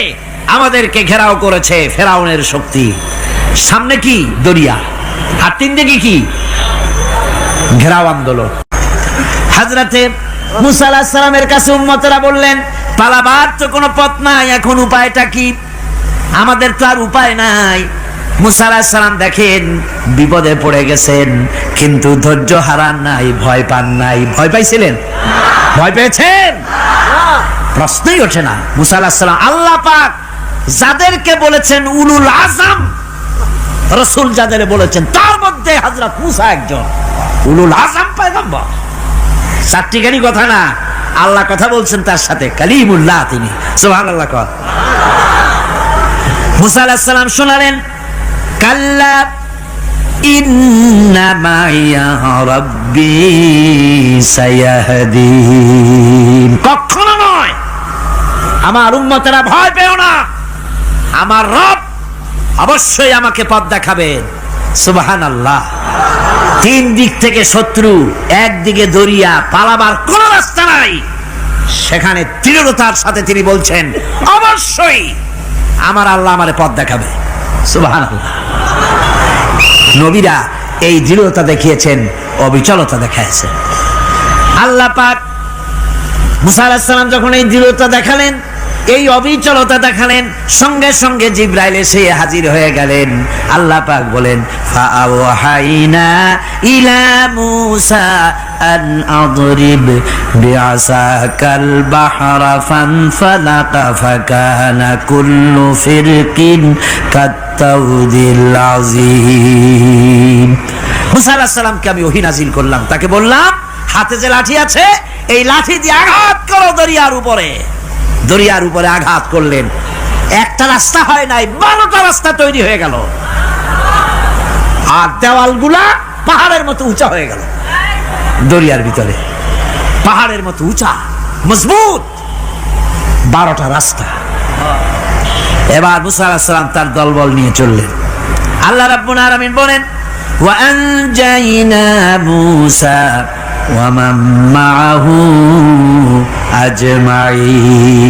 আমাদেরকে ঘেরাও করেছে ফেরাউনের শক্তি। সামনে কি? দরিয়া, আর তিন দিকে কি? ঘেরাও আন্দোলন। হযরতে মুসা আলাইহিস সালামের কাছে উম্মতরা বললেন, পালাবার তো কোনো পথ নাই, এখন উপায়টা কি? আমাদের তো আর উপায় নাই। মুসা আলাইহিস সালাম দেখেন বিপদে পড়ে গেছেন, কিন্তু ধৈর্য হারান নাই, ভয় পান নাই। ভয় পাইছিলেন? ভয় পেয়েছেন? প্রশ্নই ওঠে না। মুসা আলাইহিস সালাম, আল্লাহ পাক যাদেরকে বলেছেন উলুল আযম, রাসূল যাদের বলেছেন, তার মধ্যে হযরত মুসা একজন উলুল আযম পয়গম্বর। চারটিখানি কথা না, আল্লাহ কথা বলছেন তার সাথে, কালিমুল্লাহ তিনি। সুবহানাল্লাহ। মুসা আলাইহিস সালাম শোনালেন, কাল্লা ইন্না মাইয়া রাব্বি সায়াহদিন। কখনো নয়, আমার উম্মতেরা ভয় পেও না, আমার রব অবশ্যই আমাকে পথ দেখাবেন। সুবহানাল্লাহ। তিন দিক থেকে শত্রু, একদিকে দরিয়া, পালাবার কোন রাস্তা নাই। সেখানে দৃঢ়তার সাথে তিনি বলছেন, অবশ্যই আমার আল্লাহ আমারে পথ দেখাবে। সুবহানাল্লাহ। নবীরা এই দৃঢ়তা দেখিয়েছেন, অবিচলতা দেখাইছেন। আল্লাহ পাক মুসা আলাইহিস সালাম যখন এই দৃঢ়তা দেখালেন, এই অবিচলতা দেখালেন, সঙ্গে সঙ্গে জিবরাইল এসে হাজির হয়ে গেলেন। আল্লাহ পাক বলেন, ফাআওহাইনা ইলা মূসা আন আদরিব বিআসাকাল বাহরা ফানফালাকা ফাকানা কুল্লু ফিরকিন কাত্তাউদিল আযীম। মূসা আলাইহিস সালামকে আমি ওহী নাযিল করলাম, তাকে বললাম, হাতে যে লাঠি আছে, এই লাঠি দিয়ে আঘাত করো দরিয়ার উপরে। দরিয়ার উপরে আঘাত করলেন, একটা রাস্তা হয় নাই, 12টা রাস্তা তৈরি হয়ে গেল, আর দেওয়ালগুলা পাহাড়ের মতো উঁচা হয়ে গেল। দরিয়ার ভিতরে পাহাড়ের মতো উঁচা, মজবুত 12টা রাস্তা। এবার মুসা আলাইহিস সালাম তার দলবল নিয়ে চললেন। আল্লাহ রাব্বুল আলামিন বলেন, ওয়া আনজাইনা মূসা ওয়া মান মাআহু আজমাইন।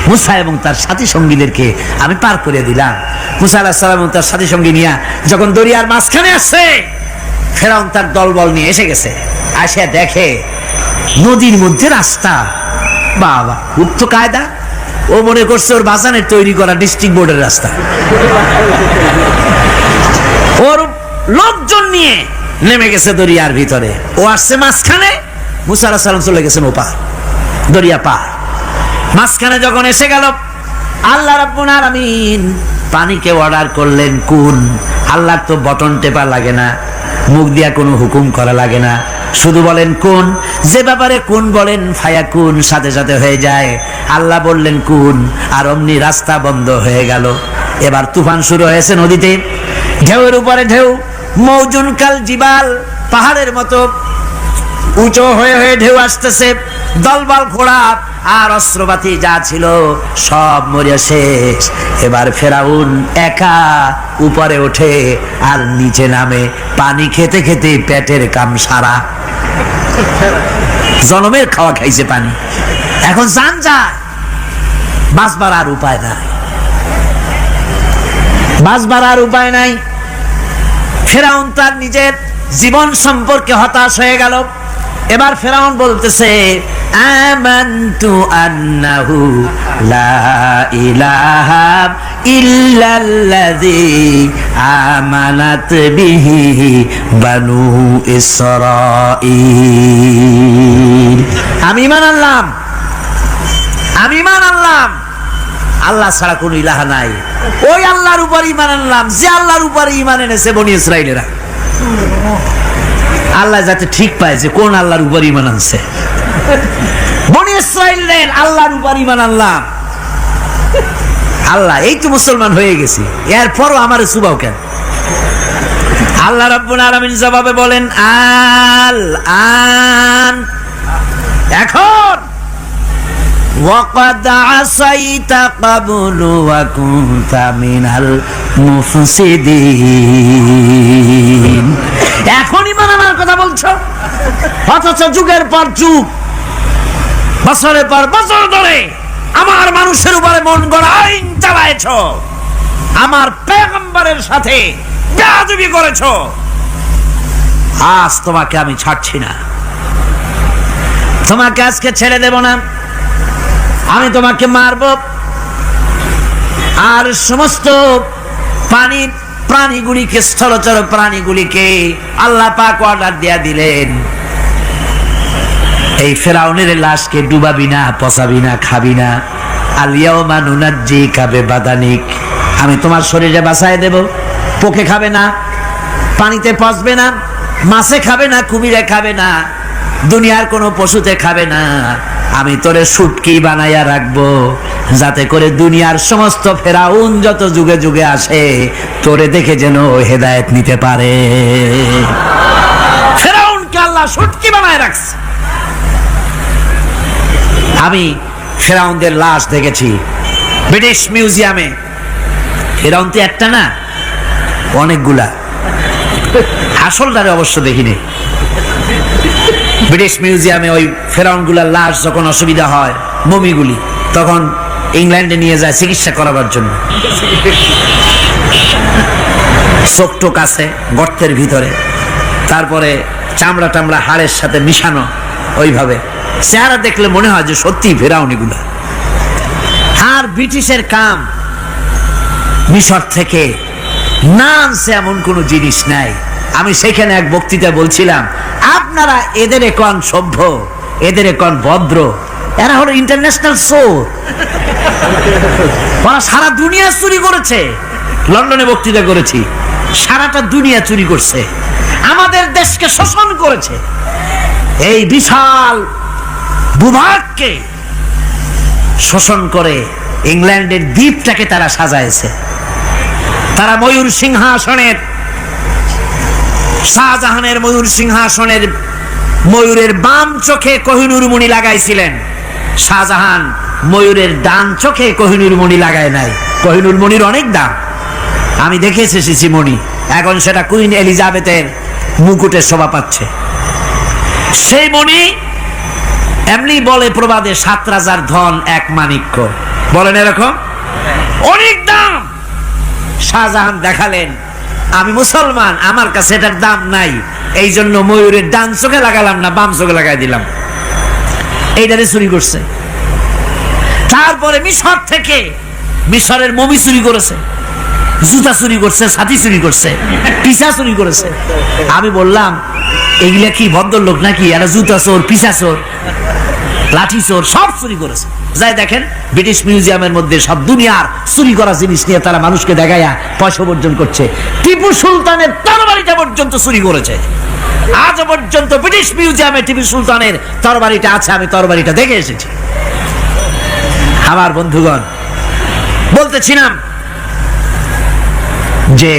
মুসা এবং তার সাথী সঙ্গীদেরকে আমি পার করে দিলাম। মুসা আলাইহিস সালাম এবং তার সাথী সঙ্গী নিয়ে যখন দরিয়ার মাঝখানে আসছে, ফেরাউন তার দলবল নিয়ে এসে গেছে। আসে দেখে নদীর মধ্যে রাস্তা। বাবা, খুব তো কায়দা। ও মনে করছে ওর বাজানের তৈরি করা ডিস্ট্রিক্ট বোর্ডের রাস্তা। ওর লোকজন নিয়ে নেমে গেছে দরিয়ার ভিতরে, ও আসছে মাঝখানে, মুসা আলাইহিস সালাম চলে গেছেন ওপার, দরিয়া পার। মাঝখানে যখন এসে গেল, আল্লাহ রাব্বুল আলামিন পানিকে অর্ডার করলেন কুন। আল্লাহর তো বটন টেপা লাগে না, মুখ দিয়া কোনো হুকুম করা লাগে না, শুধু বলেন কুন। যে ব্যাপারে কুন বলেন ফায়াকুন, সাথে সাথে হয়ে যায়। আল্লাহ বললেন কুন, আর অমনি রাস্তা বন্ধ হয়ে গেল। এবার তুফান শুরু হয়েছে নদীতে, ঢেউয়ের উপরে ঢেউ, মৌজুন কাল জিবাল, পাহাড়ের মতো উঁচু হয়ে হয়ে ঢেউ আসতেছে। দলবল ঘোড়া আর অস্ত্রপাতি যা ছিল সব মরে শেষ। এবার ফেরাউন একা উপরে ওঠে আর নিচে নামে, পানি খেতে খেতে পেটের কাম সারা, জনমের খাওয়া খাইছে পানি, এখন জান যায়, বাঁচবার আর উপায় নাই, বাঁচবার আর উপায় নাই। ফেরাউন তার নিজের জীবন সম্পর্কে হতাশ হয়ে গেল। এবার ফেরাউন বলতেছে, আমানতু আন্নাহু লা ইলাহা ইল্লাল্লাযী আমানাত বিহি বানু ইসরাঈল। আমি ঈমান আনলাম, আমি ঈমান আনলাম আল্লাহ ছাড়া কোনো ইলাহা নাই। ওই আল্লাহর উপর ঈমান আনলাম যে আল্লাহর উপর ঈমান এনেছে বনি ইসরাঈলেরা। আল্লাহ যাতে ঠিক পায় যে কোন আল্লাহর উপর ঈমান আনছে। বনি ইসরাঈলের আল্লাহর উপর ঈমান আনলাম। আল্লাহ এই তো মুসলমান হয়ে গেছি, এরপরও আমার সুবাও কেন? আল্লাহ রাব্বুল আলামিন জবাবে বলেন, আল আন, এখন ওয়াকাদ আসাইতা ক্বাবলু ওয়া কুনতা মিনাল মুফসিদিন। এখন ঈমান আনার কথা বলছো, অথচ যুগের পর যুগ, বছরের পর বছর ধরে আমার মানুষের উপরে মন গড়া আইন চালায়েছো, আমার পয়গম্বরের সাথে বেয়াদবি করেছো। আজ তোমাকে আমি ছাড়ছি না, তোমাকে আজকে ছেড়ে দেব না, আমি তোমাকে মারব। আর সমস্ত প্রাণীগুলিকে, স্থলচর প্রাণীগুলিকে আল্লাহ পাক অর্ডার দিয়া দিলেন, এই ফেরাউনের লাশকে ডুবাবি না, পচাবি না, খাবি না। আলিয়াউমা নুনাজ্জিকা বিবাদানিক, আমি তোমার শরীরে বাঁচায় দেব। পোকে খাবে না, পানিতে পচবে না, মাছে খাবে না, কুমিরে খাবে না, দুনিয়ার কোনো পশুতে খাবে না। আমি তোরে শুটকি বানাইয়া রাখবো, যাতে করে দুনিয়ার সমস্ত ফেরাউন যত যুগে যুগে আসে তোরে দেখে যেন হেদায়েত নিতে পারে। ফেরাউনকে আল্লাহ শুটকি বানায় রাখছে। আমি ফেরাউনদের লাশ দেখেছি ব্রিটিশ মিউজিয়ামে। ফেরাউন তো একটা না, অনেকগুলা। আসলটারে অবশ্য দেখিনি। ব্রিটিশ মিউজিয়ামে ওই ফেরাউনগুলার লাশ যখন অসুবিধা হয়, মমিগুলি, তখন ইংল্যান্ডে নিয়ে যায় চিকিৎসা করাবার জন্য। চোখ টোক আছে গর্তের ভিতরে, তারপরে চামড়া টামড়া হাড়ের সাথে মিশানো, ওইভাবে চেহারা দেখলে মনে হয় যে সত্যি ফেরাউনিগুলা। আর ব্রিটিশের কাম মিশর থেকে না আনছে এমন কোনো জিনিস নাই। আমি সেখানে এক বক্তৃতা বলছিলাম, আপনারা এদের এখন সভ্য, এদের এখন ভদ্র, এরা হলো ইন্টারন্যাশনাল চোর, ওরা সারা দুনিয়া চুরি করেছে। লন্ডনে বক্তৃতা করেছি, সারাটা দুনিয়া চুরি করছে, আমাদের দেশকে শোষণ করেছে। এই বিশাল ভূভাগকে শোষণ করে ইংল্যান্ডের দ্বীপটাকে তারা সাজাইছে। তারা ময়ূর সিংহাসনের, শাহজাহানের ময়ূর সিংহাসনের ময়ূরের বাম চোখে কোহিনূর মণি লাগাইছিলেন। শাহজাহান ময়ূরের ডান চোখে কোহিনূর মণি লাগায় নাই। কোহিনূর মণির অনেক দাম, আমি দেখে এসেছি মণি। এখন সেটা কুইন এলিজাবেথের মুকুটের শোভা পাচ্ছে। সেই মণি এমনি বলে প্রবাদে, 7 রাজার ধন এক মাণিক্য, বলেন এরকম, অনেক দাম। শাহজাহান দেখালেন, আমি মুসলমান, আমার কাছে এটার দাম নাই, এই জন্য ময়ূরের ডান চোখে লাগালাম না, বাম চোখে লাগাই দিলাম। এইটারে চুরি করছে। তারপরে মিশর থেকে, মিশরের মমি চুরি করেছে, জুতা চুরি করছে, ছাতি চুরি করছে, পিসা চুরি করেছে। আমি বললাম, এগুলা কি ভদ্রলোক নাকি? এরা জুতা চোর, পিসা চোর, লাঠি চোর, সব চুরি করেছে। যাই দেখেন ব্রিটিশ মিউজিয়ামের মধ্যে সব দুনিয়ার চুরি করা জিনিস নিয়ে তারা মানুষকে দেখাইয়া পয়সা অর্জন করছে। টিপু সুলতানের তরবারিটা পর্যন্ত চুরি করেছে। আজ পর্যন্ত ব্রিটিশ মিউজিয়ামে টিপু সুলতানের তরবারিটা আছে, আমি তরবারিটা দেখে এসেছি। আমার বন্ধুগণ, বলতেছিলাম যে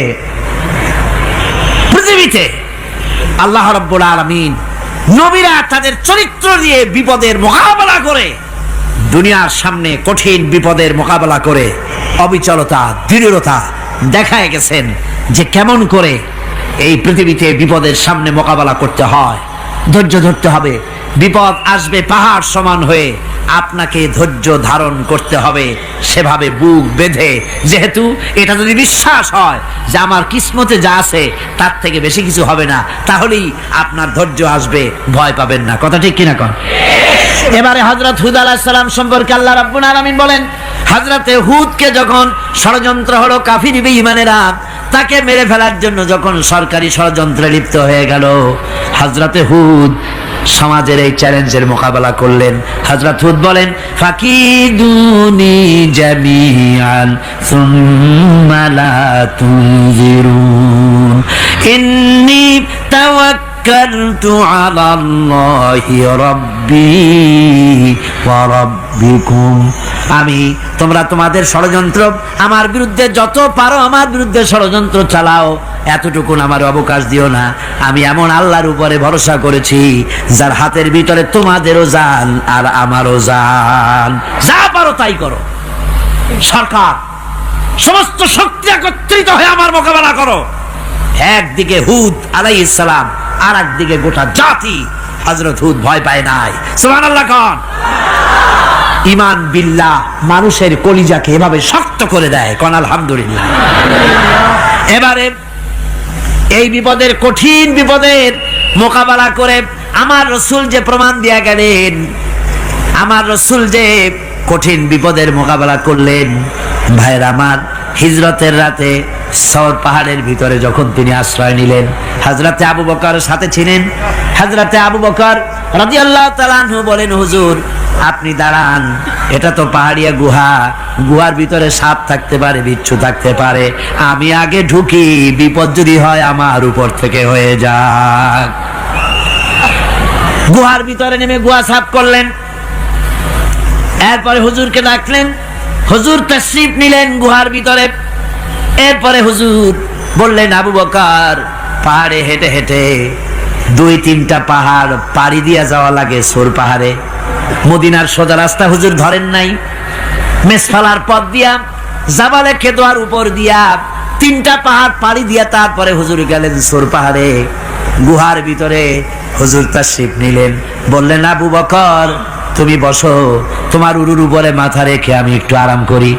পৃথিবীতে আল্লাহ রাব্বুল আলামিন নবীরা তাদের চরিত্র দিয়ে বিপদের মোকাবেলা করে, দুনিয়ার সামনে কঠিন বিপদের মোকাবেলা করে অবিচলতা, দৃঢ়তা দেখায় গেছেন যে কেমন করে এই পৃথিবীতে বিপদের সামনে মোকাবেলা করতে হয়। ধৈর্য ধরতে হবে, বিপদ আসবে পাহাড় সমান হয়ে, আপনাকে ধৈর্য ধারণ করতে হবে সেভাবে বুক বেঁধে। যেহেতু এটা যদি বিশ্বাস হয় যে আমার কিসমতে যা আছে তার থেকে বেশি কিছু হবে না, তাহলেই আপনার ধৈর্য আসবে, ভয় পাবেন না। কথা ঠিক কিনা কন? এবারে হযরত হুদ আলাইহিস সালাম সম্পর্কে আল্লাহ রাব্বুল আলামিন বলেন, হযরতে হুদকে যখন ষড়যন্ত্র হলো কাফির বেঈমানেরা তাকে মেরে ফেলার জন্য, যখন সরকারি ষড়যন্ত্রে লিপ্ত হয়ে গেল, হযরতে হুদ সমাজের এই চ্যালেঞ্জের মোকাবেলা করলেন। হযরত হুদ বলেন, ফাকিদুনি জামিআন সুম্মা লা তুনজিরুন ইন্নী তাওয়াক্কালতু আলাল্লাহি রাব্বি ওয়া রাব্বিকুম। তোমরা তোমাদের ষড়যন্ত্র আমার বিরুদ্ধে যত পারো আমার বিরুদ্ধে ষড়যন্ত্র চালাও, এতটুকু আমার অবকাশ দিও না। আমি এমন আল্লাহর উপরে ভরসা করেছি যার হাতের ভিতরে তোমাদেরও জান আর আমারও জান। যা পারো তাই করো। সরকার সমস্ত শক্তি একত্রিত হয়ে আমার মোকাবেলা করো। একদিকে হুদ আলাইহিস সালাম, আর একদিকে গোটা জাতি। হযরত হুদ ভয় পায় নাই। সুবহানাল্লাহ কোন? ঈমান বিল্লাহ মানুষের কলিজাকে এভাবে শক্ত করে দেয়। কোন আলহামদুলিল্লাহ। এবারে এই বিপদের, কঠিন বিপদের মোকাবেলা করে আমার রাসূল যে প্রমাণ দিয়া গেলেন, আমার রাসূল যে কঠিন বিপদের মোকাবেলা করলেন, ভাইয়ের আমার, হিজরতের রাতে সওর পাহাড়ের ভিতরে যখন তিনি আশ্রয় নিলেন, হযরতে আবু বকর সাথে ছিলেন। হযরতে আবু বকর রাদিয়াল্লাহু তাআলা আনহু বলেন, হুজুর আপনি দাঁড়ান, এটা তো পাহাড়িয়া গুহা, গুহার ভিতরে সাপ থাকতে পারে, বিচ্ছু থাকতে পারে, আমি আগে ঢুকি, বিপদ যদি হয় আমার উপর থেকে হয়ে যাক। গুহার ভিতরে নেমে গুহা সাফ করলেন। এরপরে হুজুরকে ডাকলেন, হুজুর তাশরীফ নিলেন গুহার ভিতরে। এরপরে হুজুর বললেন, আবু বকর পাহাড়ে হেঁটে হেঁটে 2-3টা পাহাড় পাড়ি দিয়া যাওয়া লাগে সোর পাহাড়ে। মদিনার সোজা রাস্তা হুজুর ধরেন নাই, মেসফালার পথ দিয়া জাবালে কেদোয়ার উপর দিয়া 3টা পাহাড় পাড়ি দিয়া তারপরে হুজুর গেলেন সোর পাহাড়ে। গুহার ভিতরে হুজুর তাশরীফ নিলেন। বললেন, আবু বকর তুমি বসো, তোমার উরুর উপরে মাথা রেখে আমি একটু আরাম করি।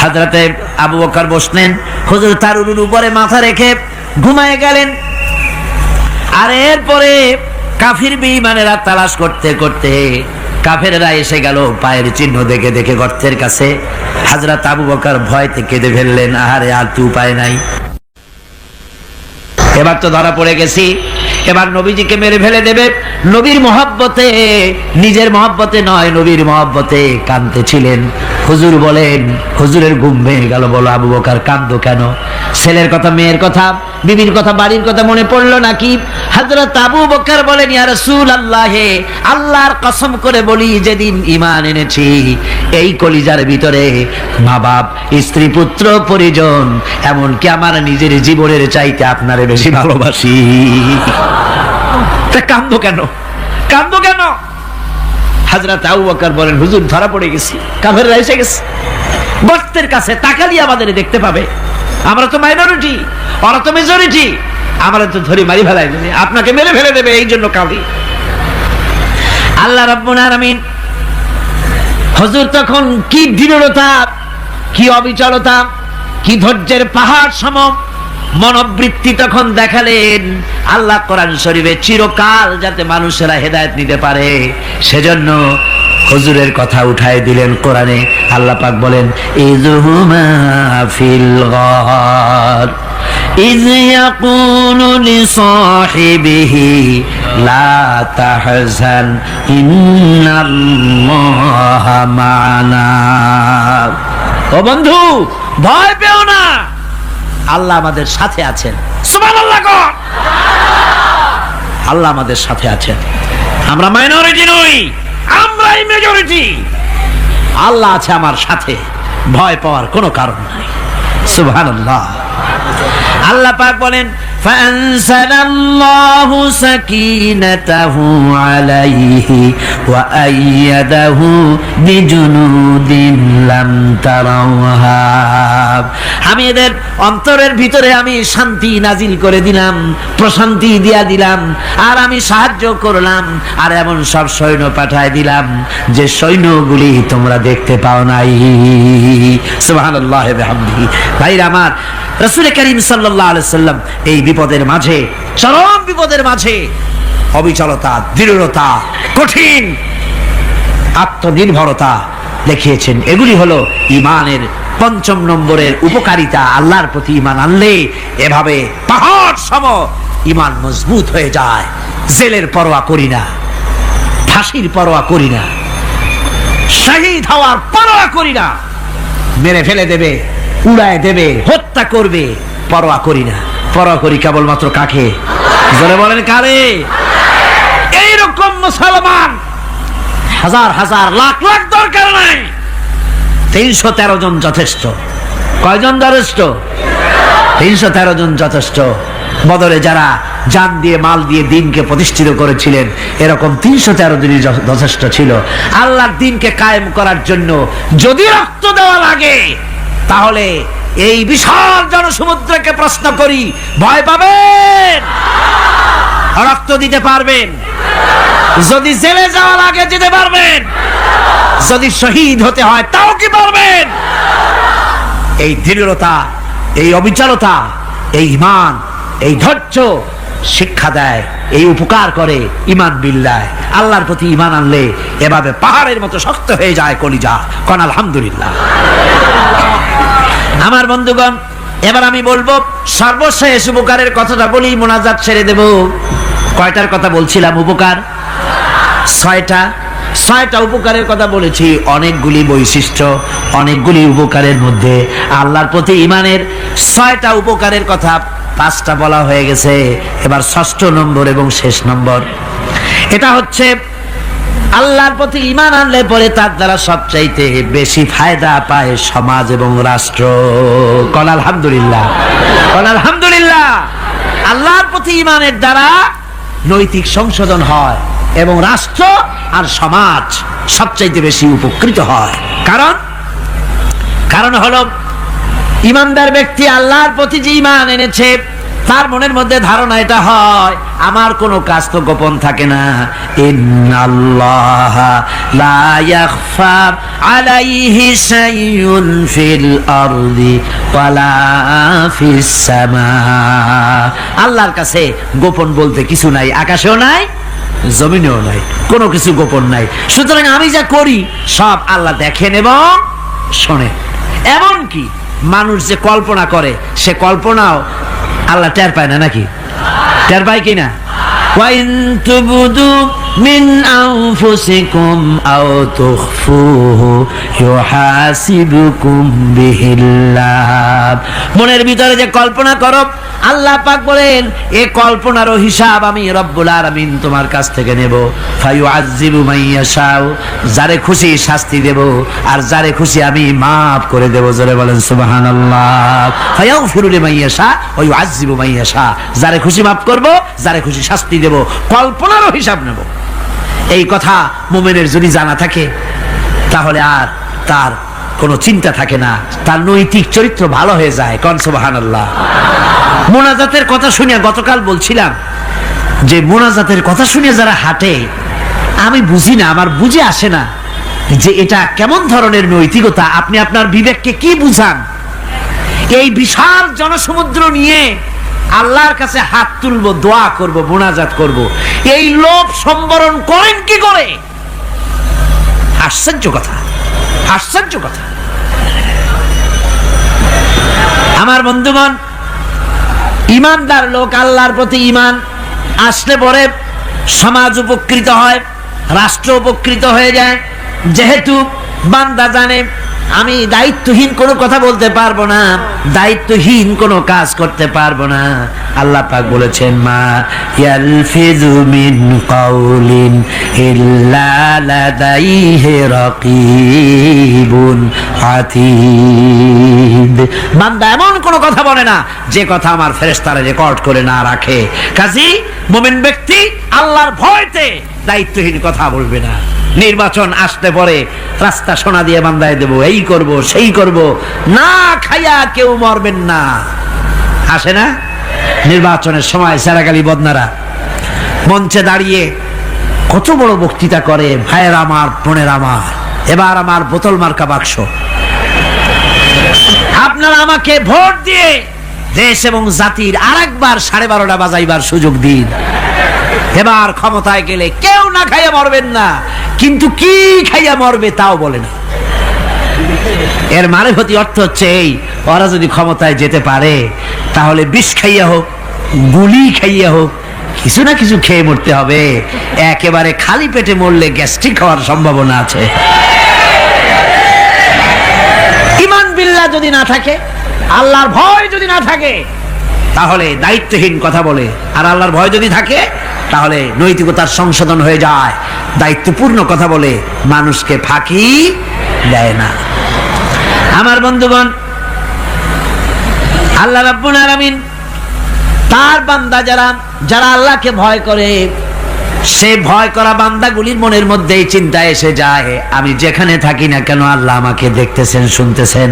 হযরতে আবু বকর বসলেন, হুজুর তার উরুর উপরে মাথা রেখে ঘুমায় গেলেন। আর এরপরে কাফির বেঈমানেরা তালাশ করতে করতে কাফেররা এসে গেল পায়ের চিহ্ন দেখে দেখে গর্তের কাছে। হযরত আবু বকর ভয়তে কেঁদে ফেললেন, আহারে আর তো উপায় নাই, এবার তো ধরা পড়ে গেছি, এবার নবীজিকে মেরে ফেলে দেবে। নবীর মহব্বতে, নিজের মহব্বতে নয়, নবীর মহব্বতে কাঁদতেছিলেন। হুজুর বলেন, হুজুরের ঘুম ভেঙে গেল। বলো আবু বকর কাঁদো কেন? ছেলের কথা, মেয়ের কথা, বিবির কথা, বাড়ির কথা মনে পড়লো নাকি? হযরত আবু বকর বলেন, ইয়া রাসূলুল্লাহ, আল্লাহর কসম করে বলি, যেদিন ঈমান এনেছি এই কলিজার ভিতরে মা বাপ, স্ত্রী, পুত্র, পরিজন, এমনকি আমার নিজের জীবনের চাইতে আপনারে বেশি ভালোবাসি। তা কাঁদো কেন? কাঁদো কেন? হযরত আবু বকর বলেন, হুজুর ধরা পড়ে গেছি, কাফেররা এসে গেছে গর্তের কাছে, তাকালি আমাদের দেখতে পাবে। আমরা তো মাইনরিটি, ওরা তো মেজরিটি, আমরা তো ধরে মারি ফেলাই দেবে, আপনাকে মেরে ফেলে দেবে, এই জন্য কাঁদি। আল্লাহ রাব্বুল আলামিন, হুজুর তখন কি দৃঢ়তা, কি অবিচলতা, কি ধৈর্যের পাহাড় সম মনোবৃত্তি তখন দেখালেন। আল্লাহ কোরআন শরীফে চিরকাল যাতে মানুষেরা হেদায়েত নিতে পারে সেজন্য হুজুরের কথা উঠায় দিলেন কোরআনে। আল্লাহ পাক বলেন, ইযহুমা ফিল গার ইয ইয়াকুলু লিসাহিবিহি লা তাহজান ইন্নাল্লাহা মা'ানা। ও বন্ধু, ভয় পেও না, আল্লাহ আমাদের সাথে আছেন। সুবহানাল্লাহ। আল্লাহ আমাদের সাথে আছেন। আমরা মাইনরিটি নই, আমরাই মেজরিটি। আল্লাহ আছে আমার সাথে, ভয় পাওয়ার কোনো কারণ নাই। সুবহানাল্লাহ। আল্লাহ পাক বলেন, فأنزل الله سكينته عليه وأيده بجنود لم تروها। আমি এদের অন্তরের ভিতরে আমি শান্তি নাজিল করে দিলাম, প্রশান্তি দিয়া দিলাম, আর আমি সাহায্য করলাম, আর এমন সব সৈন্য পাঠায় দিলাম যে সৈন্যগুলি তোমরা দেখতে পাও নাই। সুবহানাল্লাহ ওয়া বিহামদিহি। ভাইরা আমার, রাসূল করিম সাল্লাল্লাহু আলাইহি সাল্লাম এই বিপদের মাঝে, চরম বিপদের মাঝে অবিচলতা, দৃঢ়তা, কঠিন আত্মনির্ভরতা দেখিয়েছেন। এগুলি হলো ঈমানের ৫ম নম্বরের উপকারিতা। আল্লাহর প্রতি ঈমান আনলে এভাবে পাহাড় সম ঈমান মজবুত হয়ে যায়। জেলের পরোয়া করি না, ফাঁসির পরোয়া করি না, শহীদ হওয়ার পরোয়া করি না, মেরে ফেলে দেবে, উড়ায় দেবে, হত্যা করবে, পরোয়া করি না। পরোয়া করি কেবলমাত্র কাকে? জোরে বলেন কারে? এইরকম মুসলমান হাজার হাজার লাখ লাখ দরকার নাই, ৩১৩ জন যথেষ্ট। কয়জন যথেষ্ট? ৩১৩ জন যথেষ্ট। বদরে যারা জান দিয়ে, মাল দিয়ে দ্বীনকে প্রতিষ্ঠিত করেছিলেন, এরকম ৩১৩ জনই যথেষ্ট ছিল। আল্লাহর দ্বীনকে কায়েম করার জন্য যদি রক্ত দেওয়া লাগে, তাহলে এই বিশাল জনসমুদ্রকে প্রশ্ন করি, ভয় পাবেন? রক্ত দিতে পারবেন? যদি জেলে যাওয়া লাগে যেতে পারবেন? যদি শহীদ হতে হয় তাও কি পারবেন? এই দৃঢ়তা, এই অবিচলতা, এই ঈমান, এই ধৈর্য শিক্ষা দেয়, এই উপকার করে ঈমান বিল্লাহ। আল্লাহর প্রতি ঈমান আনলে এভাবে পাহাড়ের মতো শক্ত হয়ে যায় কলিজা। কোন আলহামদুলিল্লাহ। আমার বন্ধুগণ, এবার আমি বলবো সর্বশেষ উপকারের কথাটা বলি, মোনাজাত ছেড়ে দেব। কয়টার কথা বলছিলাম? উপকার ৬টা উপকারের কথা বলেছি। অনেকগুলি বৈশিষ্ট্য, অনেকগুলি উপকারের মধ্যে আল্লাহর প্রতি ঈমানের ৬টা উপকারের কথা ৫টা বলা হয়ে গেছে। এবার ৬ষ্ঠ নম্বর এবং শেষ নম্বর, এটা হচ্ছে আল্লাহর প্রতি ঈমান আনলে পরে তার দ্বারা সবচাইতে বেশি ফায়দা পায় সমাজ এবং রাষ্ট্র। কোন আলহামদুলিল্লাহ, কোন আলহামদুলিল্লাহ। আল্লাহর প্রতি ঈমানের দ্বারা নৈতিক সংশোধন হয় এবং রাষ্ট্র আর সমাজ সবচাইতে বেশি উপকৃত হয়। কারণ হলো ঈমানদার ব্যক্তি আল্লাহর প্রতি যে ঈমান এনেছে, তার মনের মধ্যে ধারণা এটা হয়, আমার কোনো কাজ তো গোপন থাকে না। ইন্নাল্লাহা লা ইয়াখফা আলাইহি শাইউন ফিল আরদি ওয়ালা ফিস সামা। আল্লাহর কাছে গোপন বলতে কিছু নাই, আকাশেও নাই, জমিনেও নাই, কোনো কিছু গোপন নাই। সুতরাং আমি যা করি সব আল্লাহ দেখেন এবং শোনেন। এমনকি মানুষ যে কল্পনা করে, সে কল্পনাও আল্লাহ টের পায় না, নাকি? টের পায় কিনা? ওয়াইন তুবদু মিন আনফুসিকুম আও তুখফুহু ইউহাসিবুকুম বিহিল্লাহ। মনের ভিতরে যে কল্পনা করো, আল্লাহ পাক বলেন এই কল্পনারও হিসাব আমি রব্বুল আলামিন তোমার কাছ থেকে নেব। ফায়ুআযযিবু মাইয়াশাউ, যারে খুশি শাস্তি দেব, আর যারে খুশি আমি মাফ করে দেব। জোরে বলেন সুবহানাল্লাহ। ফায়াগফিরু লিমাইয়াশা ওয়া ইউআযযিবু মাইয়াশা, যারে খুশি মাফ করব, যারে খুশি শাস্তি দেব, কল্পনারও হিসাব নেব। এই কথা মুমিনের যদি জানা থাকে, তাহলে আর তার কোনো চিন্তা থাকে না, তার নৈতিক চরিত্র ভালো হয়ে যায়। কোন সুবহানাল্লাহ। মোনাজাতের কথা শুনে গতকাল বলছিলাম যে মোনাজাতের কথা শুনে যারা হাঁটে, আমি বুঝি না, আমার বুঝে আসে না যে এটা কেমন ধরনের নৈতিকতা। আপনি আপনার বিবেককে কি বুঝান? এই বিশাল জনসমুদ্র নিয়ে আল্লাহর কাছে হাত তুলবো, দোয়া করব, মোনাজাত করব, এই লোভ সম্বরণ করেন কি করে? আশ্চর্য কথা, আশ্চর্য কথা। আমার বন্ধুগণ, ঈমানদার লোক, আল্লাহর প্রতি ঈমান আসলে পরে সমাজ উপকৃত হয়, রাষ্ট্র উপকৃত হয়ে যায়। যেহেতু বান্দা জানে আমি দায়িত্বহীন কোনো কথা বলতে পারবো না, দায়িত্বহীন কোনো কাজ করতে পারবো না। আল্লাহ পাক বলেছেন, মা ইয়ালফিযু মিন কাউলিন ইল্লা লাদাইহি রাকীবুন আতীদ। বান্দা এমন কোনো কথা বলে না যে কথা আমার ফেরেশতারা রেকর্ড করে না রাখে। কাজী মুমিন ব্যক্তি আল্লাহর ভয়তে দায়িত্বহীন কথা বলবে না। নির্বাচন আসতে পরে রাস্তা সোনা দিয়ে বান্দায় দেব, এই করব সেই করব, না খাইয়া কেউ মরবেন না। আসে না নির্বাচনের সময় সারাগালি বদনারা মঞ্চে দাঁড়িয়ে কত বড় বক্তৃতা করে, ভাইয়ের আমার বোনের আমার, এবার আমার বোতল মার্কা বাক্স, আপনারা আমাকে ভোট দিয়ে দেশ এবং জাতির আরেকবার 12:30 বাজাইবার সুযোগ দিন। এবার ক্ষমতায় গেলে কেউ না খাইয়া মরবেন না, কিন্তু কি খাইয়া মরবে তাও বলে না। এর মানবতী অর্থ হচ্ছে এই, ওরা যদি ক্ষমতায় যেতে পারে তাহলে বিষ খাইয়া হোক, গুলি খাইয়া হোক, কিছু না কিছু খেয়ে মরতে হবে। একেবারে খালি পেটে মরলে গ্যাস্ট্রিক হওয়ার সম্ভাবনা আছে। ঈমান বিল্লাহ যদি না থাকে, আল্লাহর ভয় যদি না থাকে, তাহলে দায়িত্বহীন কথা বলে। আর আল্লাহর ভয় যদি থাকে তাহলে নৈতিকতার সংশোধন হয়ে যায়, দায়িত্বপূর্ণ কথা বলে, মানুষকে ফাঁকি দেয় না। আমার বন্ধুগণ, আল্লাহ রাব্বুল আলামিন তার বান্দা যারা আল্লাহকে ভয় করে, সে ভয় করা বান্দাগুলির মনের মধ্যেই চিন্তা এসে যায়, আমি যেখানে থাকি না কেন আল্লাহ আমাকে দেখতেছেন, শুনতেছেন।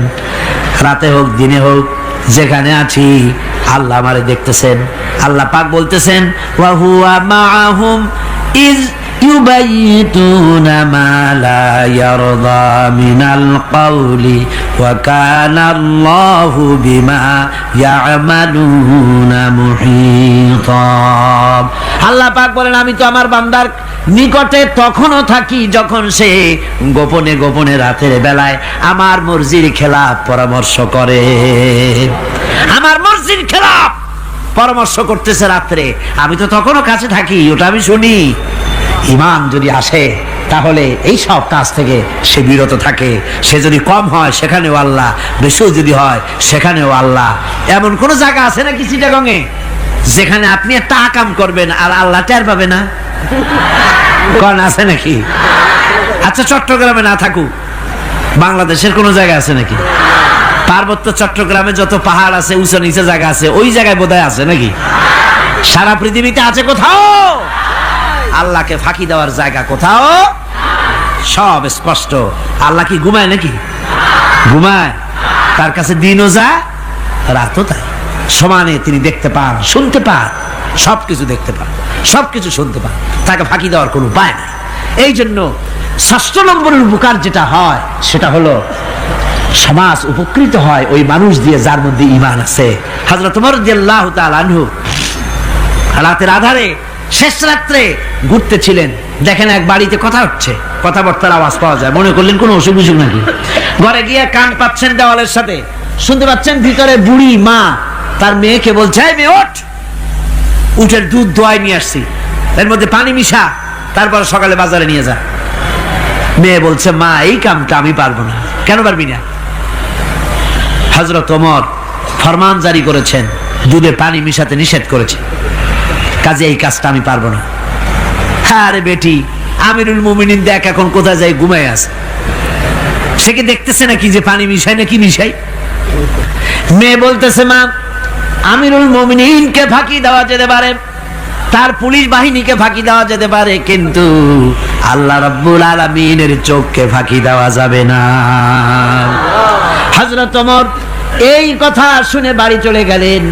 রাতে হোক দিনে হোক যেখানে আছি আল্লাহ আমারে দেখতেছেন। আল্লাহ পাক বলতেছেন, ওয়া হুয়া মাআহুম ইজ ইউবাইতুনা মা লা ইয়ারদা মিনাল কওলি ওয়া কানা আল্লাহু বিমা ইয়ামালুনা মুহীতা। আল্লাহ পাক বলেন, আমি তো আমার বান্দার নিকটে তখনও থাকি যখন সে গোপনে গোপনে রাতের বেলায় আমার মর্জির খেলাফ পরামর্শ করে। আমার মর্জির খেলাফ পরামর্শ করতেছে রাত্রে, আমি তো তখনও কাছে থাকি, ওটা আমি শুনি। ঈমান যদি আসে তাহলে এই সব কাজ থেকে সে বিরত থাকে। সে যদি কম হয় সেখানেও আল্লাহ, বেশিও যদি হয় সেখানেও আল্লাহ। এমন কোন জায়গা আছে নাকি চিটাগংয়ে যেখানে আপনি একটা আকাম করবেন আর আল্লাহ টের পাবে না? কোন আছে নাকি? আচ্ছা, চট্টগ্রামে না থাকুক, বাংলাদেশের কোন জায়গা আছে নাকি? পার্বত্য চট্টগ্রামে যত পাহাড় আছে, উঁচু নিচে জায়গা আছে, ওই জায়গায় বোধহয় আছে নাকি? সারা পৃথিবীতে আছে কোথাও? আল্লাহকে ফাঁকি দেওয়ার জায়গা কোথাও? সব স্পষ্ট। আল্লাহ কি ঘুমায় নাকি? ঘুমায়? তার কাছে দিনও যা, রাতও তাই। সমানে তিনি দেখতে পান, শুনতে পান, সবকিছু দেখতে পান, সবকিছু শুনতে পান। তাকে ফাঁকি দেওয়ার কোনো উপায় নাই। এই জন্য ৬ষ্ঠ নম্বরের উপকার যেটা হয় সেটা হলো সমাজ উপকৃত হয় ওই মানুষ দিয়ে যার মধ্যে ঈমান আছে। হযরত ওমর রাদিয়াল্লাহু তাআলা আনহু রাতের আধারে শেষ রাত্রে ঘুরতেছিলেন, দেখেন এক বাড়িতে কথা হচ্ছে, কথাবার্তার আওয়াজ পাওয়া যায়। মনে করলেন কোনো অসুখ বিসুখ নাকি। ঘরে গিয়ে কান পাচ্ছেন দেওয়ালের সাথে, শুনতে পাচ্ছেন ভিতরে বুড়ি মা তার মেয়েকে বলছে, এই মেয়ে ওঠ, উটের দুধ দোয়াই নিয়ে আসছি, এর মধ্যে পানি মিশা, তারপর সকালে বাজারে নিয়ে যা। মেয়ে বলছে, মা এই কামটা আমি পারবো না। কেন পারবি না? হযরত ওমর ফরমান জারি করেছেন, দুধে পানি মিশাতে নিষেধ করেছে, কাজে এই কাজটা আমি পারবো না। আরে বেটি, আমিরুল মুমিনিন দেখ এখন কোথায় যায়, ঘুমায় আছে, সে কি দেখতেছে নাকি যে পানি মিশাই নাকি মিশাই? মেয়ে বলতেছে, মা আমিরুল মুমিনিনকে ফাঁকি দেওয়া যেতে পারে, তার পুলিশ বাহিনীকে ফাঁকি দেওয়া যেতে পারে, কিন্তু আল্লাহ রাব্বুল আলামিনের চোখকে ফাঁকি দেওয়া যাবে না। হযরত ওমর এই কথা শুনে বাড়ি চলে গেলেন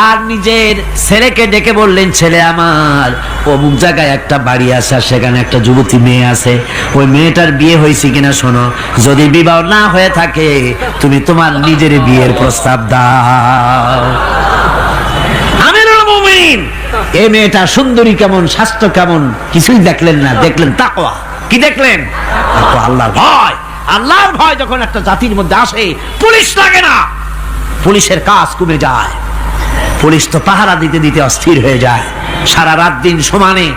আর নিজের ছেলেকে ডেকে বললেন, ছেলে আমার, অমুক জায়গায় একটা বাড়ি আছে, সেখানে একটা যুবতী মেয়ে আছে, ওই মেয়েটার বিয়ে হয়েছে কিনা শোনো, যদি বিবাহ না হয়ে থাকে তুমি তোমার নিজের বিয়ের প্রস্তাব দাও। আমিরুল মুমিনিন এই মেয়েটা সুন্দরী কেমন, স্বাস্থ্য কেমন কিছুই দেখলেন না, দেখলেন তাকওয়া। কি দেখলেন? আল্লাহর ভয়। আল্লাহর ভয় যখন একটা জাতির মধ্যে আসে, পুলিশ লাগে না, পুলিশের কাজ কমে যায়। পুলিশ তো পাহারা দিতে দিতে অস্থির হয়ে যায়, সারা রাত দিন সমানে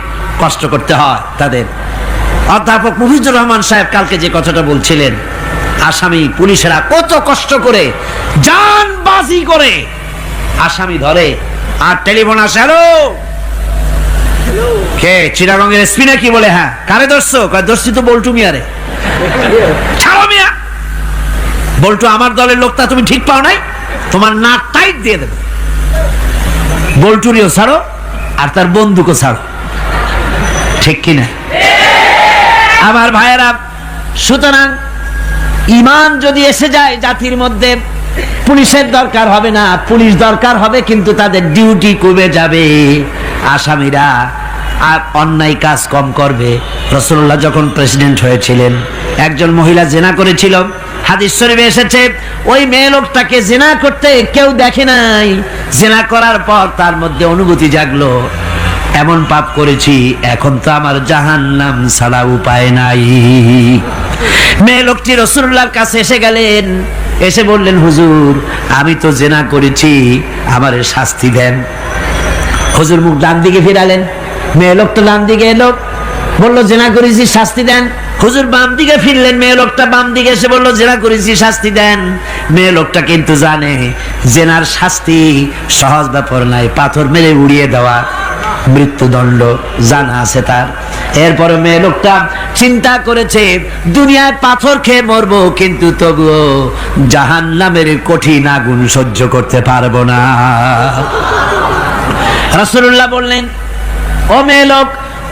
কষ্ট করতে হয় তাদের। অধ্যাপক মুফিজুর রহমান সাহেব কালকে যে কথাটা বলছিলেন, আসামি পুলিশেরা কত কষ্ট করে জানবাজি করে আসামি ধরে, আর টেলিফোন আসে, হ্যালো কে চিটাগংয়ের এসপি নাকি? বলে হ্যাঁ। কারে ধরছো? ধরছি তো বল্টু মিয়ারে। ছাড়ো মিয়া, বল্টু আমার দলের লোকটা তুমি ঠিক পাও নাই, তোমার নাক টাইট দিয়ে দেবে। বল্টুরিও ছাড়ো আর তার বন্দুকও ছাড়ো, ঠিক কিনা? আমার ভাইয়েরা, সুতরাং ঈমান যদি এসে যায় জাতির মধ্যে, পুলিশের দরকার হবে না, পুলিশ দরকার হবে কিন্তু তাদের ডিউটি কমে যাবে। আসামিরা আর অন্যায় কাজ কম করবে। রাসূলুল্লাহ যখন প্রেসিডেন্ট হয়েছিলেন, একজন মহিলা জিনা করেছিল, হাদিস শরীফে এসেছে ওই মেয়ে লোকটাকে জিনা করতে কেউ দেখে নাই। জিনা করার পর তার মধ্যে অনুভূতি জাগলো, এমন পাপ করেছি, এখন তো আমার জাহান্নাম ছাড়া উপায় নাই। মেয়ে লোকটি রাসূলুল্লাহর কাছে এসে গেলেন, এসে বললেন, হুজুর আমি তো জিনা করেছি, আমারে শাস্তি দেন। হুজুর মুখ ডান দিকে ফিরালেন, মেয়ে লোক তো ডান দিকে এলো, বললো জিনা করেছি শাস্তি দেন। হুজুর বাম দিকে ফিরলেন, মেয়ে লোকটা বাম দিকে এসে বললো জিনা করেছি শাস্তি দেন। মেয়ে লোকটা কিন্তু জানে জেনার শাস্তি সহজ ব্যাপার নাই, পাথর মেরে উড়িয়ে দেওয়া, মৃত্যুদণ্ড জানা আছে তার। এরপরে মেয়ে লোকটা চিন্তা করেছে দুনিয়ায় পাথর খেয়ে মরবো, কিন্তু তবুও জাহান্নামের কঠিন আগুন সহ্য করতে পারবো না। রাসূলুল্লাহ বললেন, ও মেয়ে লোক,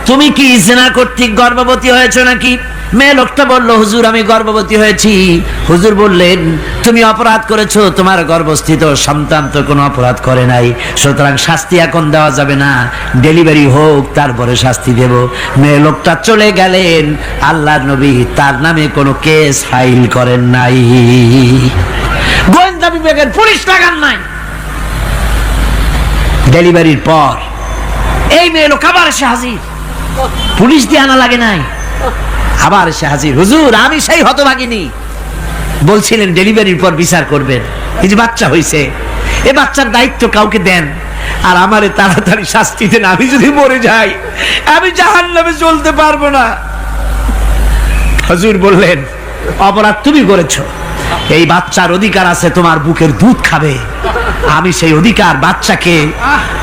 তুমি কি জিনা কর্তৃক গর্ভবতী হয়েছো নাকি? মেয়ে লোকটা বলল, হুজুর আমি গর্ভবতী হয়েছি। হুজুর বললেন, তুমি অপরাধ করেছো, তোমার গর্ভস্থিত সন্তান তো কোনো অপরাধ করে নাই, সুতরাং শাস্তি এখন দেওয়া যাবে না, ডেলিভারি হোক তারপরে শাস্তি দেব। মেয়ে লোকটা চলে গেলেন। আল্লাহর নবী তার নামে কোনো কেস ফাইল করেন নাই, গোয়েন্দা বিভাগের পুলিশ লাগান নাই। ডেলিভারির পর এই মেয়ে লোক আবার এসে হাজির, পুলিশ দিয়ে আনা লাগে নাই, আবার এসে হাজির, হুজুর আমি সেই হতভাগিনী, বলছিলেন ডেলিভারির পর বিচার করবেন, এই যে বাচ্চা হয়েছে, এ বাচ্চার দায়িত্ব কাউকে দেন, আর আমারে তাড়াতাড়ি শাস্তি দেন, আমি যদি মরে যাই আমি জাহান্নামে চলতে পারবো না। হুজুর বললেন, অপরাধ তুমি করেছো, এই বাচ্চার অধিকার আছে তোমার বুকের দুধ খাবে, আমি সেই অধিকার বাচ্চাকে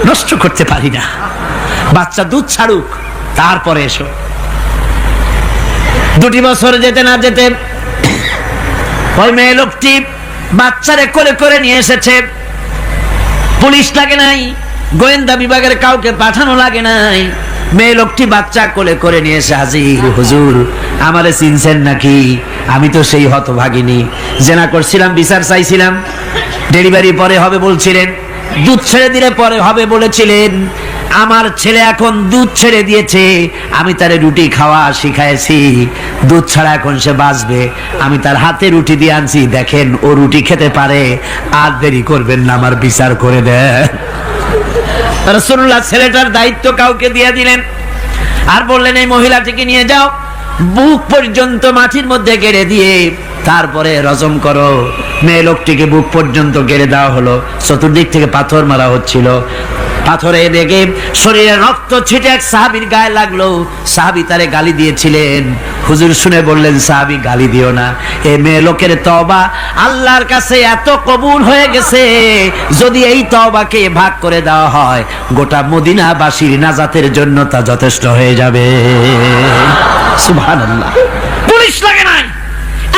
নষ্ট করতে পারি না, বাচ্চা দুধ ছাড়ুক তারপরে এসো। 2 বছর যেতে না যেতে ওই মেয়ে লোকটি বাচ্চারে কোলে করে নিয়ে এসেছে, পুলিশ লাগে নাই, গোয়েন্দা বিভাগের কাউকে পাঠানো লাগে নাই, মেয়ে লোকটি বাচ্চা কোলে করে নিয়ে এসে হাজির, হুজুর আমারে চিনছেন নাকি? আমি তো সেই হতভাগিনী, জেনা করছিলাম, বিচার চাইছিলাম, ডেলিভারি পরে হবে বলছিলেন, দুধ ছেড়ে দিলে পরে হবে বলেছিলেন, আমার ছেলে এখন দুধ ছেড়ে দিয়েছে, আমি তারে রুটি খাওয়া শিখাইছি, দুধ ছাড়া এখন সে বাঁচবে, আমি তার হাতে রুটি দিয়ে আনছি, দেখেন ও রুটি খেতে পারে, আর দেরি করবেন না, আমার বিচার করে দেন। রাসূলুল্লাহ ছেলেটার দায়িত্ব কাউকে দিয়ে দিলেন, আর বললেন এই মহিলাটিকে নিয়ে যাও, বুক পর্যন্ত মাটির মধ্যে গেড়ে দিয়ে তারপরে রজম করো। মেয়ে লোকটিকে বুক পর্যন্ত গেড়ে দেওয়া হলো, চতুর্দিক থেকে পাথর মারা হচ্ছিল, পাথরে দেখে শরীরে রক্ত ছিটে এক সাহাবীর গায়ে লাগলো, সাহাবী তারে গালি দিয়েছিলেন, হুজুর শুনে বললেন, সাহাবী গালি দিও না, এই মেয়ে লোকের তওবা আল্লাহর কাছে এত কবুল হয়ে গেছে, যদি এই তওবাকে ভাগ করে দেওয়া হয় গোটা মদিনাবাসীর নাজাতের জন্য তা যথেষ্ট হয়ে যাবে। সুবহানাল্লাহ, পুলিশ লাগে নাই,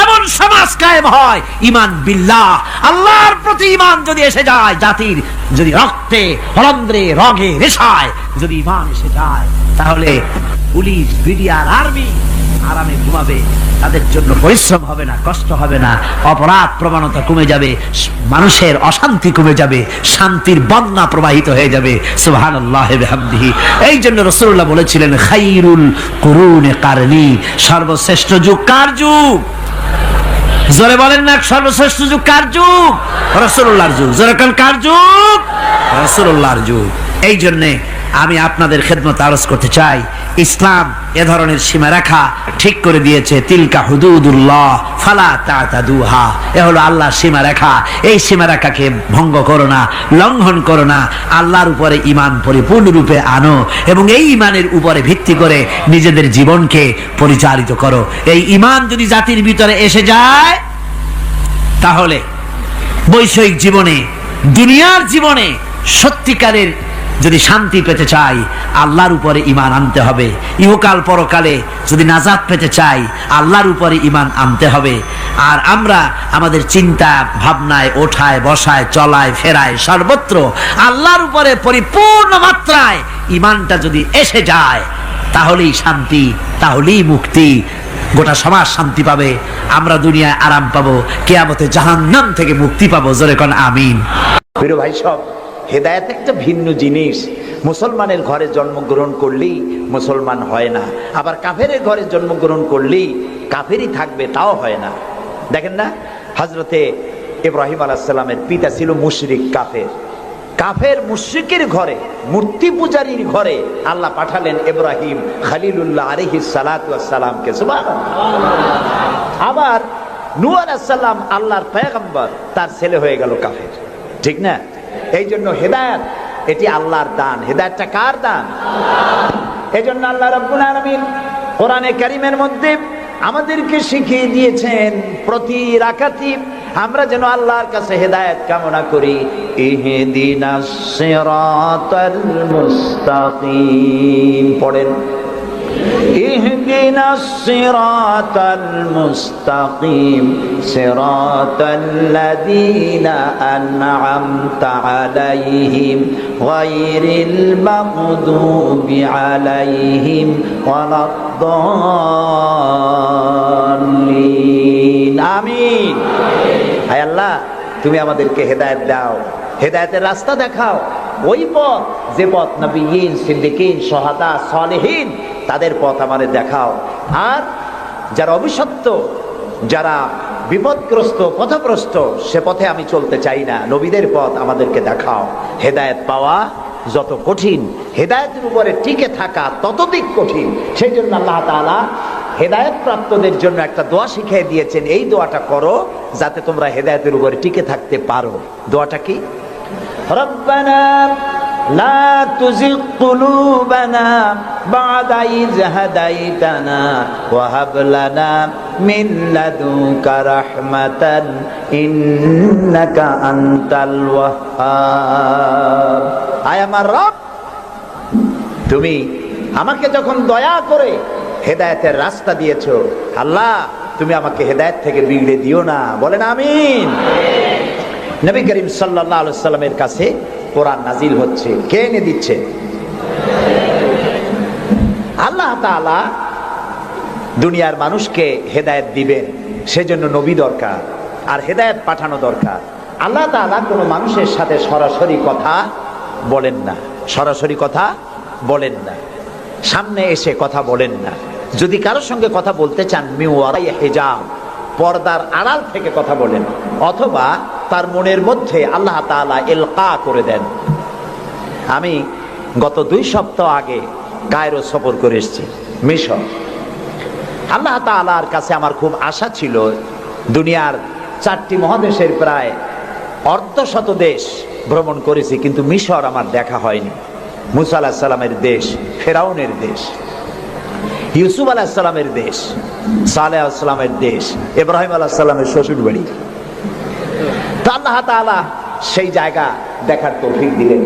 এমন সমাজ কায়েম হয়, ঈমান বিল্লাহ, আল্লাহর প্রতি ঈমান যদি এসে যায়, জাতির যদি রক্তে রন্ধ্রে রগে রেশায় যদি ঈমান এসে যায়, তাহলে পুলিশ বিডিআর আর্মি আরামে ঘুমাবে, তাদের জন্য পরিশ্রম হবে না, কষ্ট হবে না, অপরাধ প্রবণতা কমে যাবে, মানুষের অশান্তি কমে যাবে, শান্তির বন্যা প্রবাহিত হয়ে যাবে। সুবহানাল্লাহ বিহামদিহি। এই জন্য রাসূলুল্লাহ বলেছিলেন, খায়রুল কুরুনে কারনি, সর্বশ্রেষ্ঠ যুগ কার যুগ? জোরে বলেন না, সর্বশ্রেষ্ঠ যুগ কার যুগ? রাসূলুল্লাহর যুগ। জোরে কোন কার যুগ? রাসূলুল্লাহর যুগ। এই জন্য আমি আপনাদের খেদমত আরজ করতে চাই, ইসলাম এ ধরনের সীমারেখা ঠিক করে দিয়েছে, তিলকা হুদুদুল্লাহ ফালা তাতাদুহা, এ হলো আল্লাহর সীমারেখা, এই সীমারেখাকে ভঙ্গ করো না, লঙ্ঘন করো না, আল্লাহর উপরে ঈমান পরিপূর্ণরূপে আনো এবং এই ঈমানের উপরে ভিত্তি করে নিজেদের জীবনকে পরিচালিত করো। এই ঈমান যদি জাতির ভিতরে এসে যায়, তাহলে বৈষয়িক জীবনে, দুনিয়ার জীবনে সত্যিকারের যদি শান্তি পেতে চাই, আল্লাহর উপরে ঈমান আনতে হবে। ইহকাল পরকালে যদি নাজাত পেতে চাই, আল্লাহর উপরে ঈমান আনতে হবে। আর আমরা আমাদের চিন্তা ভাবনায়, ওঠায় বসায়, চলায় ফেরায়, সর্বত্র আল্লাহর উপরে পরিপূর্ণ মাত্রায় ঈমানটা যদি এসে যায়, তাহলেই শান্তি, তাহলেই মুক্তি। গোটা সমাজ শান্তি পাবে, আমরা দুনিয়ায় আরাম পাবো, কিয়ামতে জাহান্নাম থেকে মুক্তি পাবো। জোরে কোন আমিন। প্রিয় ভাই সব, হেদায়েত একটা ভিন্ন জিনিস। মুসলমানের ঘরে জন্মগ্রহণ করলেই মুসলমান হয় না, আবার কাফেরের ঘরে জন্মগ্রহণ করলেই কাফেরই থাকবে, তাও হয় না। দেখেন না, হযরতে ইব্রাহিম আলাইহিস সালামের পিতা ছিল মুশরিক, কাফের। কাফের মুশরিকের ঘরে, মূর্তি পূজারীর ঘরে আল্লাহ পাঠালেন ইব্রাহিম খলিলুল্লাহ আলাইহিস সালাতু ওয়াস সালামকে। সুবহানাল্লাহ। আবার নূহ আলাইহিস সালাম আল্লাহর পয়গম্বর, তার ছেলে হয়ে গেল কাফের। ঠিক না? এই জন্য হেদায়েত এটি আল্লাহর দান। হেদায়েতটা কার দান? এই জন্য আল্লাহ রাব্বুল আলামিন কোরআনে কারীমের মধ্যে আমাদেরকে শিখিয়ে দিয়েছেন, প্রতি রাকাতে আমরা যেন আল্লাহর কাছে হেদায়েত কামনা করি। ইহদিনাস সিরাতাল মুস্তাকিম পড়েন, ইহদিনাস সিরাতাল মুস্তাকিম সিরাতাল্লাযীনা আন'আমতা আলাইহিম গায়রিল মাগদুবি আলাইহিম ওয়ালাদ-দাল্লিন। আমিন। হায় আল্লাহ, তুমি আমাদেরকে হেদায়েত দাও, হেদায়েতের রাস্তা দেখাও, ওই পথ যে পথ নবিয়্যিন, সিদ্দিকীন, শুহাদা, সালেহীন তাদের পথ আমাদের দেখাও। আর যারা অভিশপ্ত, যারা বিপদগ্রস্ত, পথভ্রষ্ট, সে পথে আমি চলতে চাই না, নবীদের পথ আমাদেরকে দেখাও। হেদায়েত পাওয়া যত কঠিন, হেদায়েতের উপরে টিকে থাকা ততোধিক কঠিন। সেই জন্য আল্লাহ তাআলা হেদায়েত প্রাপ্তদের জন্য একটা দোয়া শিখিয়ে দিয়েছেন, এই দোয়াটা করো যাতে তোমরা হেদায়েতের উপরে টিকে থাকতে পারো। দোয়াটা কি? রব্বানা লা তুযিগ কুলুবানা বা'দা ইয হাদাইতানা ওয়া হাব লানা মিন লাদুনকা রাহমাতান ইন্নাকা আনতাল ওয়াহ্হাব। আয় আমার রব, তুমি আমাকে যখন দয়া করে হেদায়েতের রাস্তা দিয়েছো, আল্লাহ তুমি আমাকে হেদায়েত থেকে বিগড়ে দিও না। বলেন আমিন। নবী করিম সাল্লাল্লাহু আলাইহি সাল্লামের কাছে কোরআন নাজিল হচ্ছে, কে এনে দিচ্ছে? আল্লাহ তাআলা দুনিয়ার মানুষকে হেদায়েত দিবেন, সেজন্য নবী দরকার, আর হেদায়েত পাঠানো দরকার। আল্লাহ তাআলা কোনো মানুষের সাথে সরাসরি কথা বলেন না, সরাসরি কথা বলেন না, সামনে এসে কথা বলেন না। যদি কারোর সঙ্গে কথা বলতে চান, মিন ওয়ারাই হিজাব, পর্দার আড়াল থেকে কথা বলেন, অথবা তার মনের মধ্যে আল্লাহ তাআলা ইলকা করে দেন। আমি গত 2 সপ্তাহ আগে কায়রো সফর করে এসেছি, মিশর। আল্লাহ তাআলার কাছে আমার খুব আশা ছিল, দুনিয়ার 4টি মহাদেশের প্রায় অর্ধশত দেশ ভ্রমণ করেছি, কিন্তু মিশর আমার দেখা হয়নি। মুসা আলাইহিস সালামের দেশ, ফেরাউনের দেশ, ইউসুফ আলাইহিস সালামের দেশ, সালেহ আলাইহিস সালামের দেশ, ইব্রাহিম আলাইহিস সালামের শ্বশুর বাড়ি। তো আল্লাহ তাআলা সেই জায়গা দেখার তৌফিক দিলেন।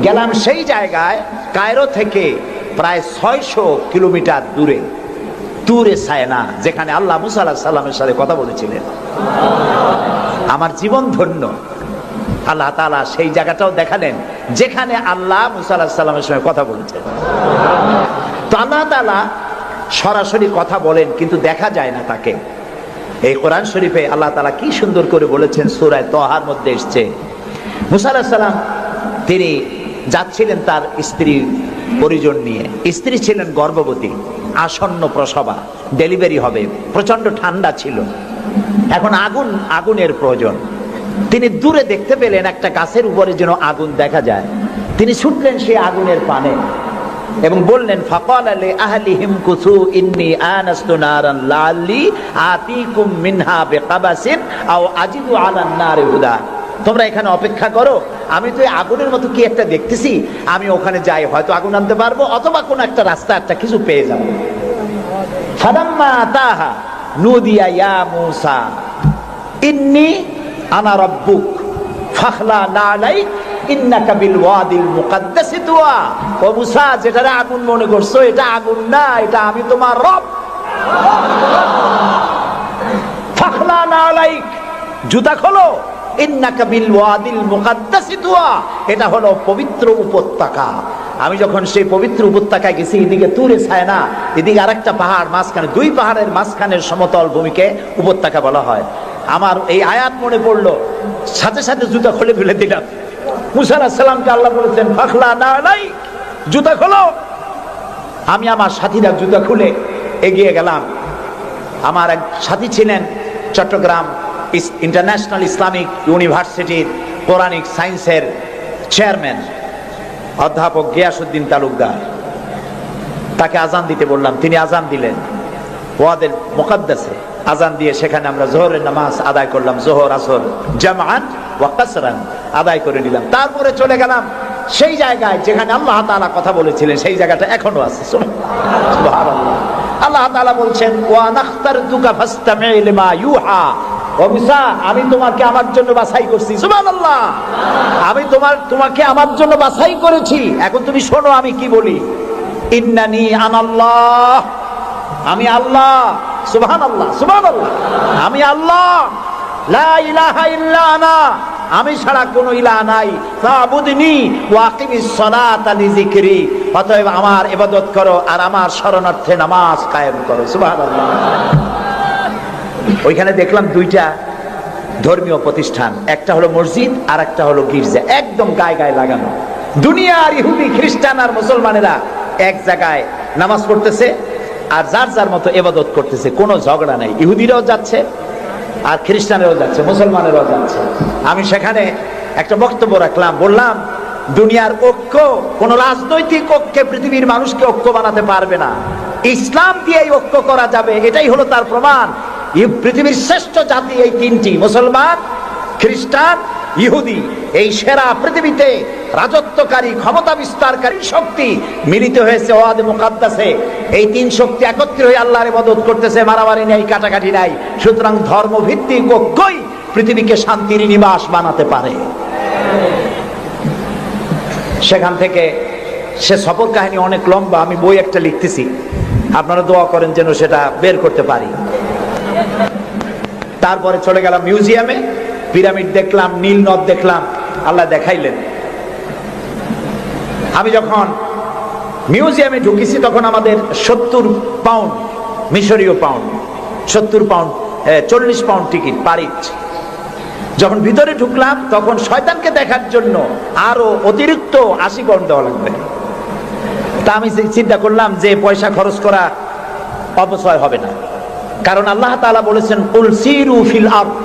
গেলাম সেই জায়গায়, কায়রো থেকে প্রায় 600 কিলোমিটার দূরে, তুরে সায়না, যেখানে আল্লাহ মুসা আলাইহিস সালামের সাথে কথা বলেছিলেন। আমার জীবন ধন্য। আল্লাহ তাআলা সেই জায়গাটাও দেখালেন যেখানে আল্লাহ মুসা আলাইহিস সালামের সঙ্গে কথা বলেছেন। তো আল্লাহ তাআলা সরাসরি কথা বলেন, কিন্তু দেখা যায় না তাকে। এই কোরআন শরীফে আল্লাহ তাআলা কি সুন্দর করে বলেছেন, সূরা তাহার মধ্যে এসেছে, মুসা আলাইহিস সালাম তিনি যাচ্ছিলেন তার স্ত্রী পরিজন নিয়ে। স্ত্রী ছিলেন গর্ভবতী, আসন্ন প্রসবা, ডেলিভারি হবে, প্রচন্ড ঠান্ডা ছিল, এখন আগুনের প্রয়োজন। তিনি দূরে দেখতে পেলেন একটা গাছের উপরে যেন আগুন দেখা যায়। তিনি ছুটলেন সেই আগুনের পানে এবং বললেন, ফাকালা লি আহলিহিম কুসু ইন্নী আনাস্তু নারান লাআল্লি আতিকুম মিনহা বিকাবাসিন আও আজিদু আলান নারি হুদা। তোমরা এখানে অপেক্ষা করো, আমি তো এই আগুনের মতো কি একটা দেখতেছি, আমি ওখানে যাই, হয়তো আগুন আনতে পারবো, অথবা কোন একটা রাস্তা একটা কিছু পেয়ে যাবো। ফালাম্মা আতাহা নুদিয়া ইয়া মূসা ইন্নী আনা রাব্বুক ফাখলা নালাইক ইন্নাকা বিল ওয়াদিল মুকাদ্দাসি তুয়া। ও মুসা, যেটা আগুন মনে করছো এটা আগুন না, এটা আমি তোমার রব। ফাখলা নালাইক, জুতা খোলো, ইন্নাকা বিল ওয়াদিল মুকাদ্দাসি তুয়া, এটা হলো পবিত্র উপত্যকা। আমি যখন সেই পবিত্র উপত্যকায় গেছি, এদিকে তুরে ছায়না, এদিকে আরেকটা পাহাড়, মাঝখানে দুই পাহাড়ের মাঝখানের সমতল ভূমিকে উপত্যকা বলা হয়। আমার এই আয়াত মনে পড়লো, সাথে সাথে জুতা খুলে ফেলে দিলাম। মুসা আলাইহিস সালামকে আল্লাহ বলেছেন ফাখলা নালাইক, জুতা খোলো। আমি আমার সাথীরা জুতা খুলে এগিয়ে গেলাম। আমার এক সাথী ছিলেন চট্টগ্রাম ইন্টারন্যাশনাল ইসলামিক ইউনিভার্সিটির কোরআনিক সায়েন্সের চেয়ারম্যান অধ্যাপক গিয়াসউদ্দিন তালুকদার। তাকে আজান দিতে বললাম, তিনি আজান দিলেন ওয়াদিল মুকাদ্দাসে। আজান দিয়ে সেখানে আমরা জোহরের নামাজ আদায় করলাম, জোহর আসর জামাআত ওয়া কাসরান আদায় করে নিলাম। তারপরে চলে গেলাম সেই জায়গায় যেখানে আল্লাহ তাআলা কথা বলেছিলেন, সেই জায়গাটা এখনো আছে। সুবহানাল্লাহ। আল্লাহ তাআলা বলছেন ওয়া নাখতারতুকা ফাসতামি লিমা ইউহা। ও মুসা, আমি তোমাকে আমার জন্য বাছাই করছি। সুবহানাল্লাহ। আমি তোমাকে আমার জন্য বাছাই করেছি, এখন তুমি শোনো আমি কি বলি। ইন্নানি আনাল্লাহ, আমি আল্লাহ। সুবহানাল্লাহ, সুবহানাল্লাহ। আমি আল্লাহ, লা ইলাহা ইল্লা আনা, আমি ছাড়া কোনো ইলাহ নাই। ফাবুদনি ওয়া আকিমিস সালাতা লিযিকরি, অতএব আমার ইবাদত করো আর আমার শরণার্থে নামাজ কায়েম করো। সুবহানাল্লাহ। ওইখানে দেখলাম দুইটা ধর্মীয় প্রতিষ্ঠান, একটা হলো মসজিদ আর একটা হলো গির্জা, একদম গায়ে গায়ে লাগানো। দুনিয়ার ইহুদি খ্রিস্টান আর মুসলমানেরা এক জায়গায় নামাজ পড়তেছে আর যার যার মতো ইবাদত করতেছে, কোনো ঝগড়া নাই। ইহুদিরাও যাচ্ছে আর খ্রিস্টানেরও যাচ্ছে, মুসলমানেরও যাচ্ছে। আমি সেখানে একটা বক্তব্য রাখলাম, বললাম দুনিয়ার ঐক্য, কোন রাজনৈতিক ঐক্যে পৃথিবীর মানুষকে ঐক্য বানাতে পারবে না। ইসলাম দিয়েই ঐক্য করা যাবে, এটাই হলো তার প্রমাণ। পৃথিবীর শ্রেষ্ঠ জাতি এই তিনটি, মুসলমান, খ্রিস্টান, ইহুদি। এই সেরা পৃথিবীতে রাজত্বকারী, ক্ষমতা বিস্তারকারী শক্তি মিলিত হয়েছে ওয়াদে মুকাদ্দাসে। এই তিন শক্তি একত্রিত হয়ে আল্লাহর ইবাদত করতেছে, মারামারি নাই, কাটাকাটি নাই। সুতরাং ধর্মভিত্তিক ঐক্যই পৃথিবীকে শান্তির নিবাস বানাতে পারে। সেখান থেকে সে সফর কাহিনী অনেক লম্বা, আমি বই একটা লিখতেছি, আপনারা দোয়া করেন যেন সেটা বের করতে পারি। তারপরে চলে গেলাম মিউজিয়ামে, পিরামিড দেখলাম, নীল নদ দেখলাম, আল্লাহ দেখাইলেন। আমি যখন মিউজিয়ামে ঢুকেছি তখন আমাদের 70 পাউন্ড, মিশরীয় পাউন্ড, 70 পাউন্ড, 40 পাউন্ড টিকিট পারিচ। যখন ভিতরে ঢুকলাম তখন শয়তানকে দেখার জন্য আরো অতিরিক্ত 80 পাউন্ড দেওয়া লাগবে। তা আমি চিন্তা করলাম যে পয়সা খরচ করা অপচয় হবে না, কারণ আল্লাহ তাআলা বলেছেন কুল সিরু ফিল আরদ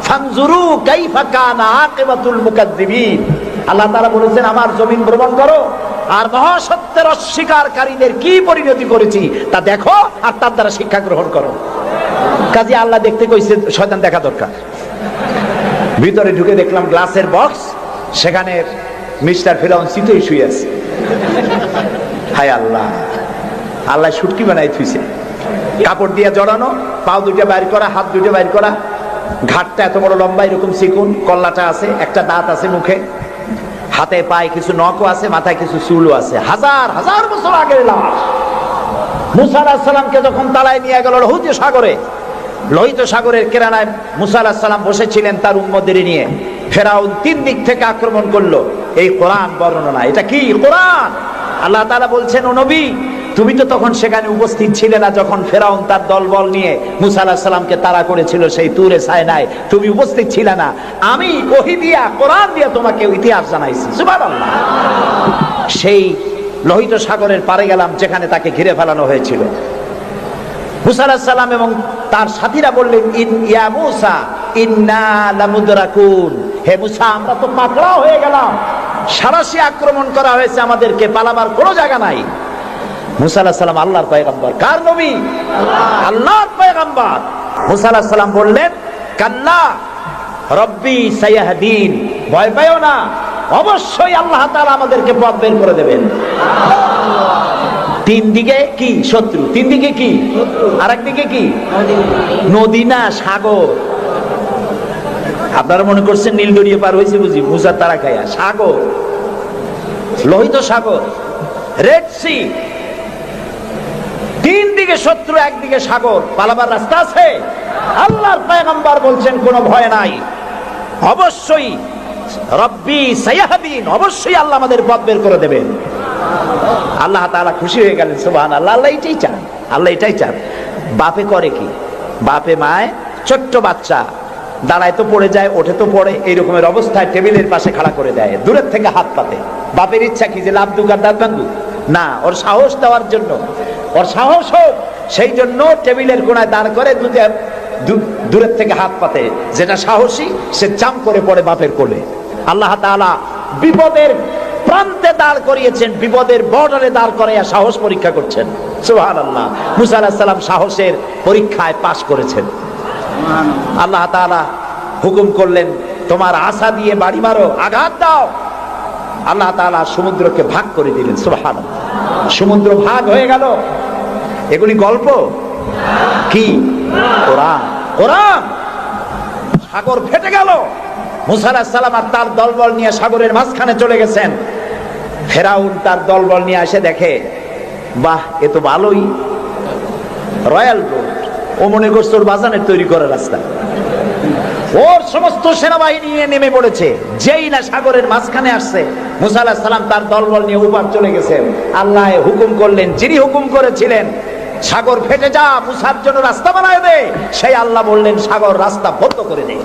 ফানজুরু কাইফা কানা আকিবাতুল মুকাদ্দিবিন। আল্লাহ তাআলা বলেছেন আমার জমিন ভ্রমণ করো আর মহাসত্যের অস্বীকারীদের কি পরিণতি করেছি তা দেখো আর তার দ্বারা শিক্ষা গ্রহণ করো। কাজে আল্লাহ দেখতে কইছে, শয়তান দেখা দরকার। ভিতরে ঢুকে দেখলাম গ্লাসের বক্স, সেখানে মিস্টার ফেরাউন চিতই শুয়ে আছে। হায় আল্লাহ, আল্লাহ শুটকি বানাই থুইছে, কাপড় দিয়ে জড়ানো, পাও দুইটা বাইর করা, হাত দুইটা বাইর করা, ঘাটটা এত বড় লম্বা, এরকম চিকুন, কল্লাটা আছে, একটা দাঁত আছে মুখে, হাতে পায়ে কিছু নখও আছে, মাথায় কিছু চুলও আছে। হাজার হাজার বছর আগের লাশ। মুসা আলাইহিস সালামকে যখন তালায় নিয়ে গেল লোহিত সাগরের কেরানায় মুসা আলাইহিস সালাম বসেছিলেন তার উম্মতদের নিয়ে। ফেরাউন 3 দিক থেকে আক্রমণ করলো। এই কোরআন বর্ণনা, এটা কি কোরআন? আল্লাহ তাআলা বলছেন ও নবী, তুমি তো তখন সেখানে উপস্থিত ছিলে না যখন ফেরাউন তার দলবল নিয়ে মুসা আলাইহিস সালামকে তাড়া করেছিল সেই তুরে সায়নায়, তুমি উপস্থিত ছিলে না। আমি ওহী দিয়া, কোরআন দিয়া তোমাকে ইতিহাস জানাইছি। সুবহানাল্লাহ। সেই লোহিত সাগরের পারে গেলাম যেখানে তাকে ঘিরে ফেলানো হয়েছিল। মুসা আলাইহিস সালাম এবং তার সাথীরা বললেন ইয়া মুসা ইন্না লামুদরাকুন, হে মুসা আমরা তো পাকড়াও হয়ে গেলাম, সারাশি আক্রমণ করা হয়েছে, আমাদেরকে পালাবার কোনো জায়গা নাই। মুসা আলাইহিস সালাম আল্লাহর পয়গম্বর। কার নবী? আল্লাহর পয়গম্বর। মুসা আলাইহিস সালাম বললেন কাল্লা রব্বি সায়াহদিন, ভয় পাইও না, অবশ্যই আল্লাহ তাআলা আমাদেরকে পথ বের করে দেবেন। 3 দিকে কি শত্রু, 3 দিকে কি, আর একদিকে কি নদী না সাগর। আপনারা মনে করছেন নীল দরিয়া পার হয়েছে বুঝি মুসার তারা খাইয়া? সাগর, লোহিত সাগর, রেড সি, তিন দিকে শত্রু, একদিকে সাগর, পালাবার রাস্তা আছে? আল্লাহর পয়গম্বর বলছেন কোনো ভয় নাই, অবশ্যই রব্বি সায়াহদিন, অবশ্যই আল্লাহ আমাদের পথ বের করে দেবেন। আল্লাহ তাআলা খুশি হয়ে গেলেন, সুবহানাল্লাহ। আল্লাহ এটাই চান, আল্লাহ এটাই চান। বাপে করে কি? বাপে মায় ছোট্ট বাচ্চা দাঁড়ায় তো পড়ে যায়, ওঠে তো পড়ে, এই রকমের অবস্থায় টেবিলের পাশে খাড়া করে দেয়, দূরের থেকে হাত পাতে। বাপের ইচ্ছা কি যে লাভ দুক আর দাঁত ভাঙুক? না, ওর সাহস দেওয়ার জন্য, ওর সাহস হোক সেই জন্য টেবিলের কোণায় দাঁড় করে দূরের থেকে হাত পাতে। যেটা সাহসী সে চাম করে পড়ে বাপের কোলে। আল্লাহ তাআলা বিপদের প্রান্তে দাঁড় করিয়েছেন, বিপদের বর্ডারে দাঁড় করাইয়া সাহস পরীক্ষা করছেন। সুবহানাল্লাহ। মুসা আলাইহিস সালাম সাহসের পরীক্ষায় পাশ করেছেন। আল্লাহ তাআলা হুকুম করলেন, তোমার আশা দিয়ে বাড়ি মারো, আঘাত দাও। আল্লাহ তাআলা সমুদ্রকে ভাগ করে দিলেন। সুবহানাল্লাহ। সমুদ্র ভাগ হয়ে গেল। এগুলি গল্প কি? কোরআন, কোরআন। সাগর ফেটে গেল। মুসা আলাইহিস সালাম আর তার দলবল নিয়ে সাগরের মাঝখানে চলে গেছেন। ফেরাউন তার দলবল নিয়ে এসে দেখে, বাহ, এ তো ভালোই, রয়্যাল রোড। ও মনে করছে ওর বাজানের তৈরি করার রাস্তা। ওর সমস্ত সেনাবাহিনী নিয়ে নেমে পড়েছে। যেই না সাগরের মাঝখানে আসছে, মুসা আলাইহিস সালাম তার দলবল নিয়ে উপার চলে গেছেন। আল্লাহ হুকুম করলেন, যিনি হুকুম করেছিলেন সাগর ফেটে যা, মুসার জন্য রাস্তা বানায় দে, সেই আল্লাহ বললেন সাগর রাস্তা বন্ধ করে দে।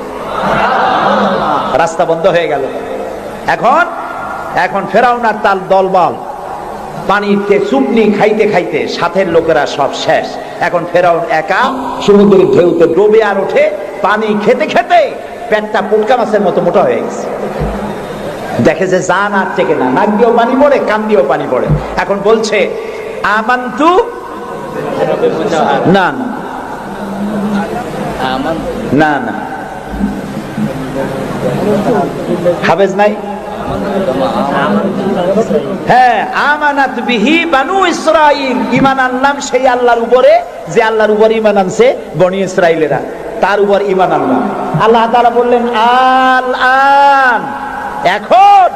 রাস্তা বন্ধ হয়ে গেল। এখন ফেরাউন আর তার দলবল পানিতে চুপনি খাইতে খাইতে সাথের লোকেরা সব শেষ। এখন ফেরাউন একা সমুদ্রের ঢেউতে ডোবে আর ওঠে। পানি খেতে খেতে পেটটা পুটকা মাছের মতো মোটা হয়ে গেছে। দেখে যে জান আর টেকে না, নাক দিয়েও পানি পড়ে, কান দিয়েও পানি পড়ে। এখন বলছে আমান্তু, না না না, হাফেজ নাই? হ্যাঁ, আমানাত বিহি বানু ইসরাইল, ঈমান আনলাম সেই আল্লাহর উপরে যে আল্লাহর উপর ঈমান আনছে বনি ইসরাইলেরা, তার উপর ঈমান আনলাম। আল্লাহ তাআলা বললেন আল আন, এখন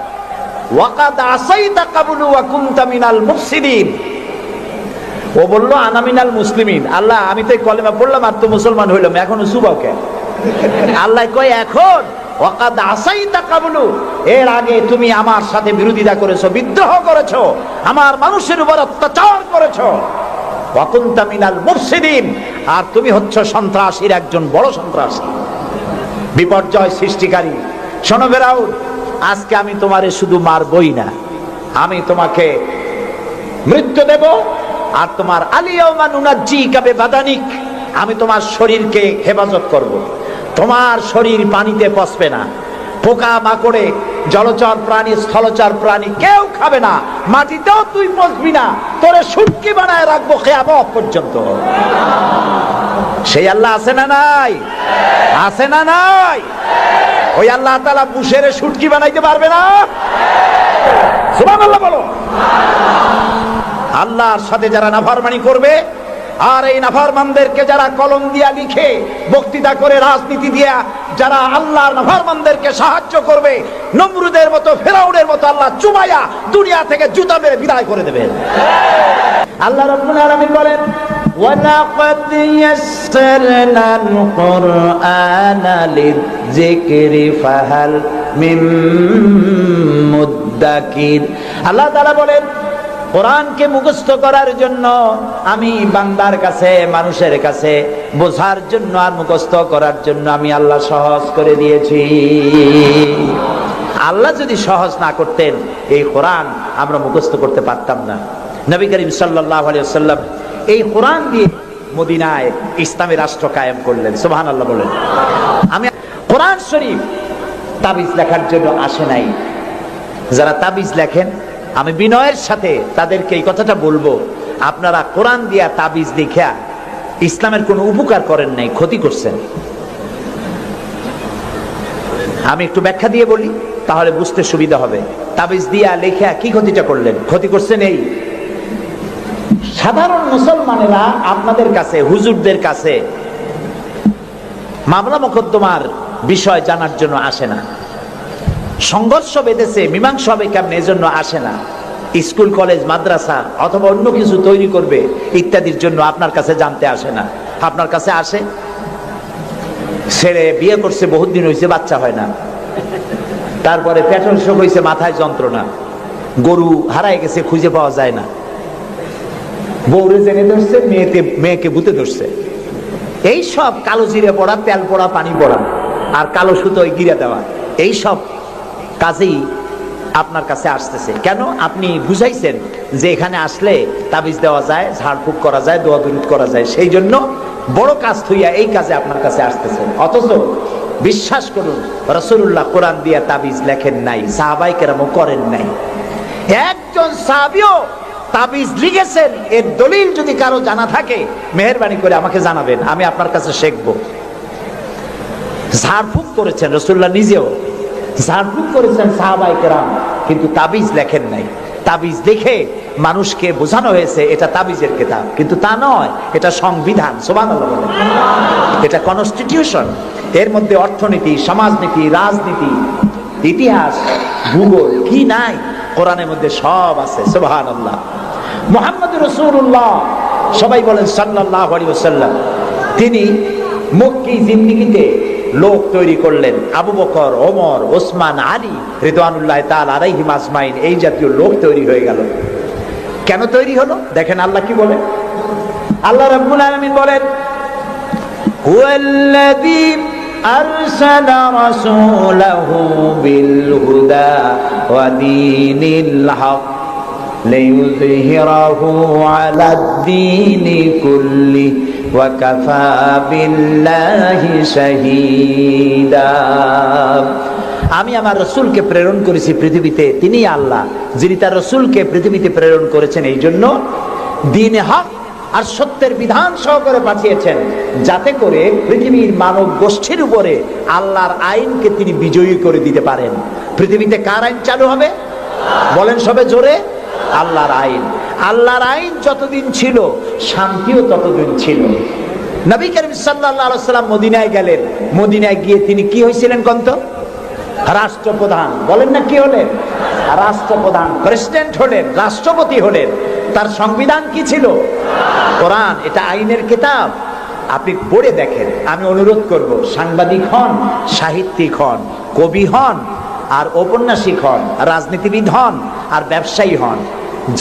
ওয়াকাদ আসাইতা কাবলু ওয়া কুনতা মিনাল মুফসিদিন। ও বলল আনা মিনাল মুসলিমিন। আল্লাহ, আমি তো কলেমা পড়লাম আর তো মুসলমান হইলাম, এখনো সুবাও কে? আল্লাহ কয় এখন ওয়াকাদ আসাইতা কাবলু, এর আগে তুমি আমার সাথে বিরোধিতা করেছো, বিদ্রোহ করেছো, আমার মানুষের উপর অত্যাচার করেছো। ওয়া কুনতা মিনাল মুফসিদিন, আর তুমি হচ্ছ সন্ত্রাসীর একজন বড় সন্ত্রাসী, বিপর্যয় সৃষ্টিকারী। শোনো ফেরাউন, আজকে আমি তোমারে শুধু মারবই না, আমি তোমাকে মৃত্যু দেব। আর তোমার আলিয়াউমা নুনাজ্জিকা বিবাদানিক, আমি তোমার শরীরকে হেফাজত করব। তোমার শরীর পানিতে পচবে না, পোকা মাকড়ে, জলচর প্রাণী, স্থলচর প্রাণী কেউ খাবে না, মাটিতেও তুই পচবি না, তোরে শুটকি বানায় রাখবো কিয়ামত পর্যন্ত। সেই আল্লাহ আছে না নাই? আছে না নাই? ওই আল্লাহ তাআলা বুশেরে শুটকি বানাইতে পারবে না? সুবহানাল্লাহ বলো। আল্লাহর সাথে যারা নাফরমানি করবে, আর এই নাফরমানদেরকে যারা কলম দিয়া লিখে, বক্তৃতা করে, রাজনীতি দিয়া যারা আল্লাহর নাফরমানদেরকে সাহায্য করবে, নমরুদের মতো, ফেরাউনের মতো আল্লাহ চুমাইয়া দুনিয়া থেকে জুতা মেরে বিদায় করে দেবেন। আল্লাহ রাব্বুল আলামিন বলেন ওয়ালাকাদ ইয়াসসারনাল কুরআনা লিযিকরি ফাহাল মিন মুদ্দাকির। আল্লাহ তাআলা বলেন কোরআনকে মুখস্থ করার জন্য আমি বান্দার কাছে, মানুষের কাছে বোঝার জন্য আর মুখস্থ করার জন্য আমি আল্লাহ সহজ করে দিয়েছি। আল্লাহ যদি সহজ না করতেন, এই কোরআন আমরা মুখস্থ করতে পারতাম না। নবী করিম সাল্লাল্লাহু আলাইহি ওয়াসাল্লাম এই কোরআন দিয়ে মদিনায় ইসলামী রাষ্ট্র কায়েম করলেন। সুবহানাল্লাহ বলেন। আমি কোরআন শরীফ তাবিজ লেখার জন্য আসে নাই। যারা তাবিজ লেখেন, আমি বিনয়ের সাথে তাদেরকে এই কথাটা বলবো, আপনারা কোরআন দিয়া তাবিজ লিখা ইসলামের কোনো উপকার করেন নাই, ক্ষতি করছেন। আমি একটু ব্যাখ্যা দিয়ে বলি, তাহলে বুঝতে সুবিধা হবে। তাবিজ দিয়া লেখা কি ক্ষতিটা করলেন? ক্ষতি করছেন এই, সাধারণ মুসলমানেরা আপনাদের কাছে, হুজুরদের কাছে মামলা মোকদ্দমার বিষয় জানার জন্য আসে না। সংঘর্ষ বেঁধেছে, মীমাংসা হবে কেমনে, এজন্য আসে না। স্কুল কলেজ মাদ্রাসা অথবা অন্য কিছু তৈরি করবে ইত্যাদির জন্য আপনার কাছে জানতে আসে না। আপনার কাছে আসে, ছেলে বিয়ে করছে, বহুত দিন হয়েছে, বাচ্চা হয় না, তারপরে পেট্রোল শোক হয়েছে, মাথায় যন্ত্রণা, গরু হারায় গেছে, খুঁজে পাওয়া যায় না, বউরে জেনে ধরছে, মেয়েকে ভূতে ধরছে। এই সব কালো জিরে পড়া, তেল পড়া, পানি পড়া, আর কালো সুতোয় গিরে দেওয়া, এই সব কাজেই আপনার কাছে আসতেছে। কেন? আপনি বুঝাইছেন যে এখানে আসলে তাবিজ দেওয়া যায়, ঝাড়ফুঁক করা যায়, দোয়া দরুদ করা যায়, সেই জন্য বড় কাজ থইয়া এই কাজে আপনার কাছে আসতেছে। অথচ বিশ্বাস করুন, রাসূলুল্লাহ কোরআন দিয়া তাবিজ লেখেন নাই, সাহাবায়ে কেরামও করেন নাই। একজন সাহাবীও তাবিজ লিখেছেন এর দলিল যদি কারো জানা থাকে, মেহেরবানি করে আমাকে জানাবেন, আমি আপনার কাছে শিখবো। ঝাড়ফুঁক করেছেন রাসূলুল্লাহ নিজেও, ঝাড়ফুঁক করেছেন সাহাবায়ে কেরাম, কিন্তু তাবিজ লেখেন নাই। তাবিজ দেখে মানুষকে বোঝানো হয়েছে এটা তাবিজের কিতাব, কিন্তু তা নয়, এটা সংবিধান। সুবহানাল্লাহ বলেন। এটা কনস্টিটিউশন। এর মধ্যে অর্থনীতি, সমাজনীতি, রাজনীতি, ইতিহাস, ভূগোল কি নাই, কোরআনের মধ্যে সব আছে। সুবহানাল্লাহ। মুহাম্মদুর রাসূলুল্লাহ, সবাই বলেন সাল্লাল্লাহু আলাইহি ওয়াসাল্লাম, তিনি মক্কি জিন্দেগিতে লোক তৈরি করলেন। আবু বকর, ওমর, ওসমান, আলী রিদওয়ানুল্লাহ তাআলা আলাইহিম আজমাইন, এই জাতীয় লোক তৈরি হয়ে গেল। কেন তৈরি হলো? দেখেন আল্লাহ কি বলেন। আল্লাহ রাব্বুল আলামিন বলেন, হুয়াল্লাযী আরসালা রাসূলাহু বিল হুদা ওয়া দীনিল হক লিইয়ুযহিরাহু আলাদ-দীনি কুল্লি ওয়া কাফা বিল্লাহি শাহীদা। আমি আমার রাসূলকে প্রেরণ করেছি পৃথিবীতে, তিনি আল্লাহ যিনি তার রাসূলকে পৃথিবীতে প্রেরণ করেছেন এই জন্য দ্বীনে হক আর সত্যের বিধান সহকারে পাঠিয়েছেন, যাতে করে পৃথিবীর মানব গোষ্ঠীর উপরে আল্লাহর আইনকে তিনি বিজয়ী করে দিতে পারেন। পৃথিবীতে কার আইন চালু হবে? বলেন সবে জোরে, আল্লাহর আইন। আল্লাহর আইন যতদিন ছিল, শান্তিও ততদিন ছিল। নবী করিম সাল্লাল্লাহু আলাইহি ওয়াসাল্লাম মদিনায় গেলেন, মদিনায় গিয়ে তিনি কি হয়েছিলেন কন্ত? রাষ্ট্রপ্রধান। বলেন না কি হলেন? রাষ্ট্রপ্রধান, প্রেসিডেন্ট হলেন, রাষ্ট্রপতি হলেন। তার সংবিধান কি ছিল? কোরআন। এটা আইনের কিতাব। আপনি পড়ে দেখেন। আমি অনুরোধ করব, সাংবাদিক হন, সাহিত্যিক হন, কবি হন, আর ঔপন্যাসিক হন, রাজনীতিবিদ হন, আর ব্যবসায়ী হন,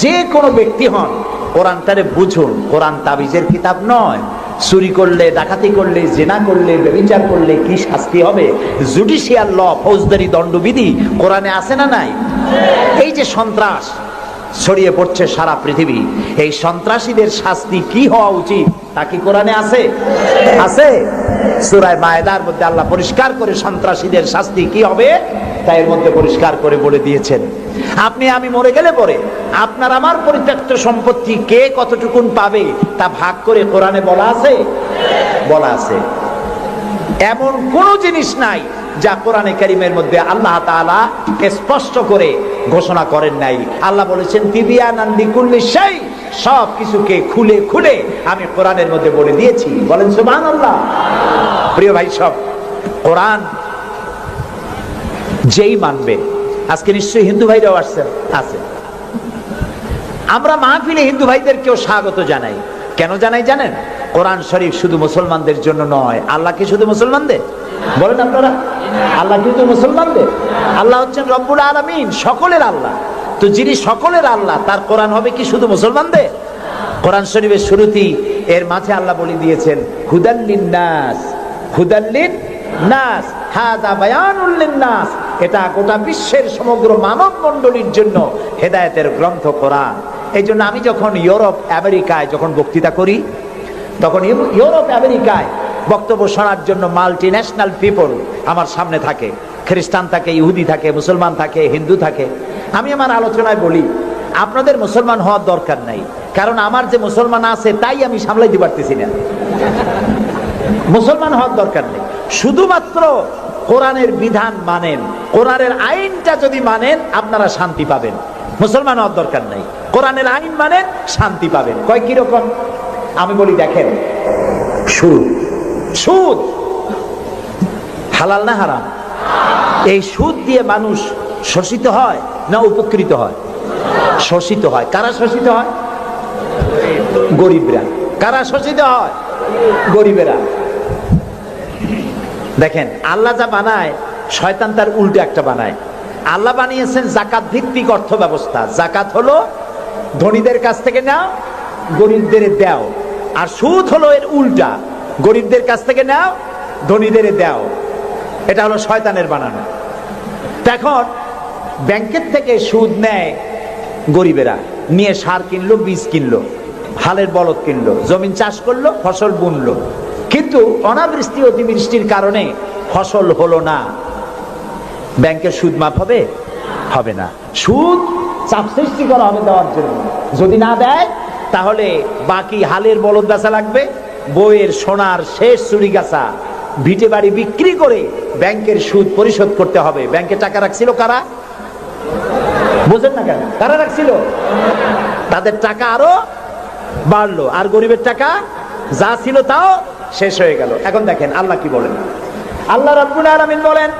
যে কোনো ব্যক্তি হন, কোরআনটারে বুঝুন। কোরআন তাবিজের কিতাব নয়। চুরি করলে, ডাকাতি করলে, জিনা করলে, ব্যভিচার করলে কি শাস্তি হবে, জুডিশিয়াল ল, ফৌজদারি দণ্ডবিধি কোরআনে আছে না নাই? এই যে সন্ত্রাস ছড়িয়ে পড়ছে সারা পৃথিবী, এই সন্ত্রাসীদের শাস্তি কি হওয়া উচিত তা কি কোরআনে আছে? আছে। সূরা মায়েদার মধ্যে আল্লাহ পরিষ্কার করে সন্ত্রাসীদের শাস্তি কি হবে তা এর মধ্যে পরিষ্কার করে বলে দিয়েছেন। আপনি আমি মরে গেলে পরে আপনার আমার পরিত্যক্ত সম্পত্তি কে কতটুকুন পাবে তা ভাগ করে কোরআনে বলা আছে? বলা আছে। এমন কোন জিনিস নাই যা কোরআনে কারীমের মধ্যে আল্লাহ তাআলা স্পষ্ট করে ঘোষণা করেন নাই। আল্লাহ বলেছেন তিবিয়ানান লিকুল্লি শাই, সব কিছুকে খুলে খুলে আমি কোরআনের মধ্যে বলে দিয়েছি। বলেন সুবহানাল্লাহ। প্রিয় ভাই, সব কোরআন যেই মানবে, আজকে নিশ্চয়ই হিন্দু ভাইরাও আসছেন, আছে। আমরা মাহফিলে হিন্দু ভাইদেরকেও স্বাগত জানাই। কেন জানাই জানেন? কোরআন শরীফ শুধু মুসলমানদের জন্য নয়। আল্লাহ কি শুধু মুসলমানদের? বলেন আপনারা, আল্লাহ কিন্তু মুসলমানদের। আল্লাহ হচ্ছেন রব্বুল আলামিন, সকলের আল্লাহ। তো যিনি সকলের আল্লাহ, তার কোরআন হবে কি শুধু মুসলমানদের? কোরআন শরীফের শুরুতেই এর মাঝে আল্লাহ বলে দিয়েছেন হুদাল লিন্নাস, হুদাল লিন্নাস, হাদা বায়ানুল লিন্নাস। এটা গোটা বিশ্বের সমগ্র মানব মণ্ডলীর জন্য হেদায়েতের গ্রন্থ কোরআন। এই জন্য আমি যখন ইউরোপ আমেরিকায় যখন বক্তৃতা করি, তখন ইউরোপ আমেরিকায় বক্তব্য শোনার জন্য মাল্টি ন্যাশনাল পিপল আমার সামনে থাকে। খ্রিস্টান থাকে, ইহুদি থাকে, মুসলমান থাকে, হিন্দু থাকে। আমি আমার আলোচনায় বলি, আপনাদের মুসলমান হওয়ার দরকার নাই, কারণ আমার যে মুসলমান আছে তাই আমি সামলাইতে পারতেছি না। মুসলমান হওয়ার দরকার নেই, শুধুমাত্র কোরআনের বিধান মানেন, কোরআনের আইনটা যদি মানেন আপনারা শান্তি পাবেন। মুসলমান হওয়ার দরকার নাই, কোরআনের আইন মানেন, শান্তি পাবেন। কয় কিরকম? আমি বলি দেখেন, সুদ, হালাল না হারাম? এই সুদ দিয়ে মানুষ শোষিত হয় না উপকৃত হয়? শোষিত হয়। কারা শোষিত হয়? গরিবরা। কারা শোষিত হয়? গরিবেরা। দেখেন, আল্লাহ যা বানায় শয়তান তার উল্টো একটা বানায়। আল্লাহ বানিয়েছেন জাকাত ভিত্তিক অর্থ ব্যবস্থা। জাকাত হলো ধনীদের কাছ থেকে নাও, গরিবদের দাও। আর সুদ হলো এর উল্টা, গরিবদের কাছ থেকে নাও, ধনীদের দাও। এটা হলো শয়তানের বানানো। এখন ব্যাংকের থেকে সুদ নেয় গরিবেরা, নিয়ে সার কিনলো, বীজ কিনলো, হালের বলদ কিনলো, জমিন চাষ করলো, ফসল বুনলো, কিন্তু অনাবৃষ্টি অতিবৃষ্টির কারণে ফসল হলো না। ব্যাংকের সুদ মাফ হবে? হবে না। সুদ চাপ সৃষ্টি করা হবে দেওয়ার জন্য। যদি না দেয় তাহলে বাকি হালের বলদ বেচা লাগবে, বইয়ের সোনার শেষ চুরি গাছা, ভিটে বাড়ি বিক্রি করে ব্যাংকের সুদ পরিশোধ করতে হবে। ব্যাংকে টাকা রাখছিল কারা? বুঝেন না কেন? কারা রাখছিল? তাদের টাকা আরো বাড়লো, আর গরিবের টাকা যা ছিল তাও শেষ হয়ে গেল। এখন দেখেন আল্লাহ কি বলেন। আল্লাহ রাব্বুল আলামিন বলেন,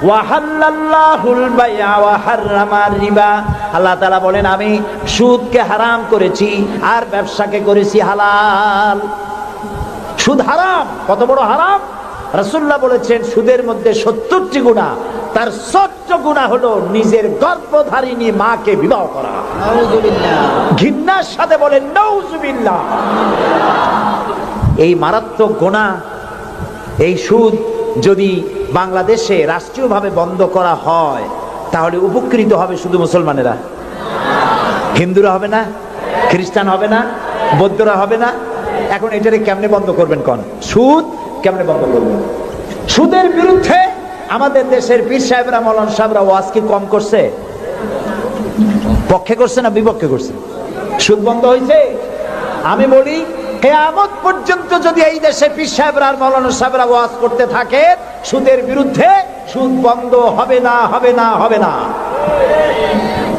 ওয়াহাল্লাল্লাহুল বাইআ ওয়া হাররামার রিবা। আল্লাহ তাআলা বলেন, আমি সুদকে হারাম করেছি আর ব্যবসাকে করেছি হালাল। সুদ হারাম। কত বড় হারাম? রাসূলুল্লাহ বলেছেন, সুদের মধ্যে ৭০টি গুনাহ, তার ৬০ গুনাহ হলো নিজের গর্ভধারিণী মাকে বিবাহ করা। নাউযুবিল্লাহ। ঘৃণার সাথে বলেন নাউযুবিল্লাহ। এই মারাত্মক গুনাহ, এই সুদ যদি বাংলাদেশে রাষ্ট্রীয়ভাবে বন্ধ করা হয় তাহলে উপকৃত হবে শুধু মুসলমানেরা। হিন্দুরা হবে না, খ্রিস্টান হবে না, বৌদ্ধরা হবে না। এখন এটারে কেমনে বন্ধ করবেন? কোন সুদ কেমনে বন্ধ করবেন? সুদের বিরুদ্ধে আমাদের দেশের পীর সাহেবরা, মৌলানা সাহেবরা ওয়াজ কি কম করছে? পক্ষে করছে না বিপক্ষে করছে? সুদ বন্ধ হয়েছে? আমি বলি, কিয়ামত পর্যন্ত যদি এই দেশে পীর সাহেবরা আর মৌলানা সাহেবরা ওয়াজ করতে থাকে সুদের বিরুদ্ধে, সুদ বন্ধ হবে না, হবে না, হবে না।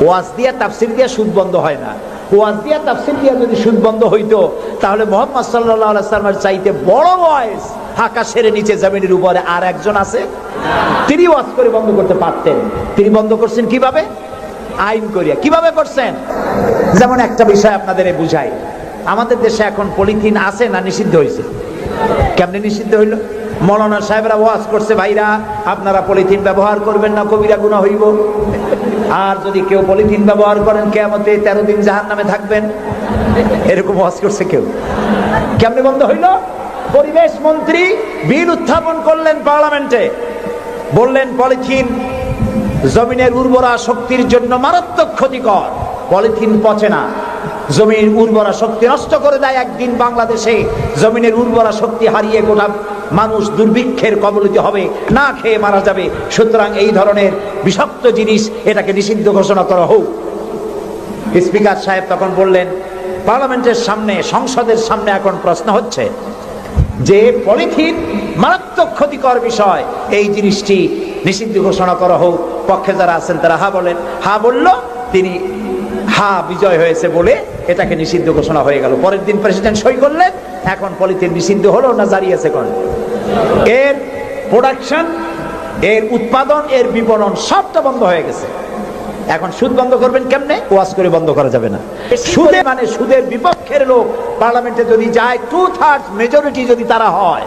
ওয়াজ দিয়া তাফসীর দিয়া সুদ বন্ধ হয় না। ওয়াজ দিয়া তাফসীর দিয়া যদি সুদ বন্ধ হইতো তাহলে মুহাম্মদ সাল্লাল্লাহু আলাইহি ওয়াসাল্লামের চাইতে বড় ওয়াজ আকাশের নিচে জমিনের উপরে আর একজন আছে? তিনি ওয়াজ করে বন্ধ করতে পারতেন। তিনি বন্ধ করছেন কিভাবে? আইন করিয়া। কিভাবে করছেন? যেমন একটা বিষয় আপনাদের বুঝাই। আমাদের দেশে এখন পলিথিন আছে না নিষিদ্ধ হয়েছে? কেমনে নিষিদ্ধ হইল? মৌলানা সাহেবরা ওয়াজ করছে, ভাইরা আপনারা পলিথিন ব্যবহার করবেন না, কবিরা গুনাহ হইব। আর যদি কেউ পলিথিন ব্যবহার করেন কিয়ামতে 13 দিন জাহান্নামে থাকবেন। এরকম ওয়াজ করছে কেউ? কেমনে বন্ধ হইল? পরিবেশ মন্ত্রী বিল উত্থাপন করলেন পার্লামেন্টে, বললেন পলিথিন জমিনের উর্বরা শক্তির জন্য মারাত্মক ক্ষতিকর। পলিথিন পচে না, জমির উর্বরা শক্তি নষ্ট করে দেয়। একদিন বাংলাদেশে জমিনের উর্বরা শক্তি হারিয়ে গোটা মানুষ দুর্ভিক্ষের কবলিত হবে, না খেয়ে মারা যাবে। সুতরাং এই ধরনের বিষাক্ত জিনিস, এটাকে নিষিদ্ধ ঘোষণা করা হোক। স্পিকার সাহেব তখন বললেন, পার্লামেন্টের সামনে, সংসদের সামনে এখন প্রশ্ন হচ্ছে যে পলিথিন মারাত্মক ক্ষতিকর বিষয়, এই জিনিসটি নিষিদ্ধ ঘোষণা করা হোক। পক্ষে যারা আছেন তারা হা বলেন। হা বলল, তিনি হা বিজয় হয়েছে বলে এটাকে নিষিদ্ধ ঘোষণা হয়ে গেল। পরের দিন প্রেসিডেন্ট সই করলেন। এখন পলিথিন নিষিদ্ধ হলো না জারি আছে? কোন এর প্রোডাকশন, এর উৎপাদন, এর বিপণন সবটা বন্ধ হয়ে গেছে। এখন সুদ বন্ধ করবেন কেমনে? ওয়াজ করে বন্ধ করা যাবে না। সুদে মানে সুদের বিপক্ষের লোক পার্লামেন্টে যদি যায়, 2/3 মেজরিটি যদি তারা হয়,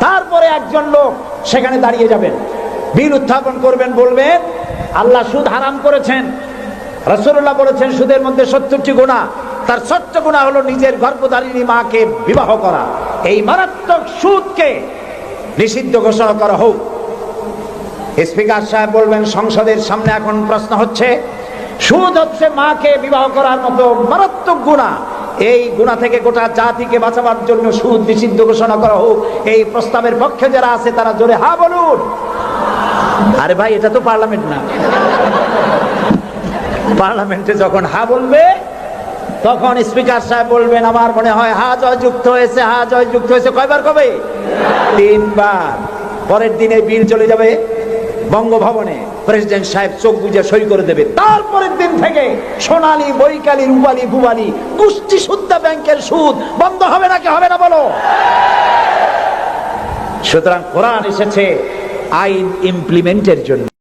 তারপরে একজন লোক সেখানে দাঁড়িয়ে যাবেন, বিল উত্থাপন করবেন, বলবেন আল্লাহ সুদ হারাম করেছেন, রাসূলুল্লাহ বলেছেন সুদের মধ্যে ৭০টি গুনাহ, তার ৬০ গুনাহ হলো নিজের গর্ভধারিণী মাকে বিবাহ করা। এই মারাত্মক সুদকে নিষিদ্ধ ঘোষণা করা হোক। স্পিকার সাহেব বলবেন, সংসদের সামনে এখন প্রশ্ন হচ্ছে, সুদ হচ্ছে মাকে বিবাহ করার মতো মারাত্মক গুনাহ। এই গুনাহ থেকে গোটা জাতিকে বাঁচাবার জন্য সুদ নিষিদ্ধ ঘোষণা করা হোক। এই প্রস্তাবের পক্ষে যারা আছে তারা জোরে হা বলুন। আরে ভাই, এটা তো পার্লামেন্ট না। পার্লামেন্টে যখন হা বলবে তখন স্পিকার সাহেব বলবেন, আমার মনে হয় হা জয় যুক্ত হয়েছে, হা জয় যুক্ত হয়েছে। কয়বার কবে? 3 বার। পরের দিনে বিল চলে যাবে বঙ্গভবনে, প্রেসিডেন্ট সাহেব চোখ বুজে সই করে দেবে। তারপরের দিন থেকে সোনালী, বৈকালী, রূপালী, ভুবালী, কুষ্টি সুদ্ধা ব্যাংকের সুদ বন্ধ হবে নাকি হবে না বলো? সুতরাং কোরআন এসেছে আইন ইমপ্লিমেন্টের জন্য।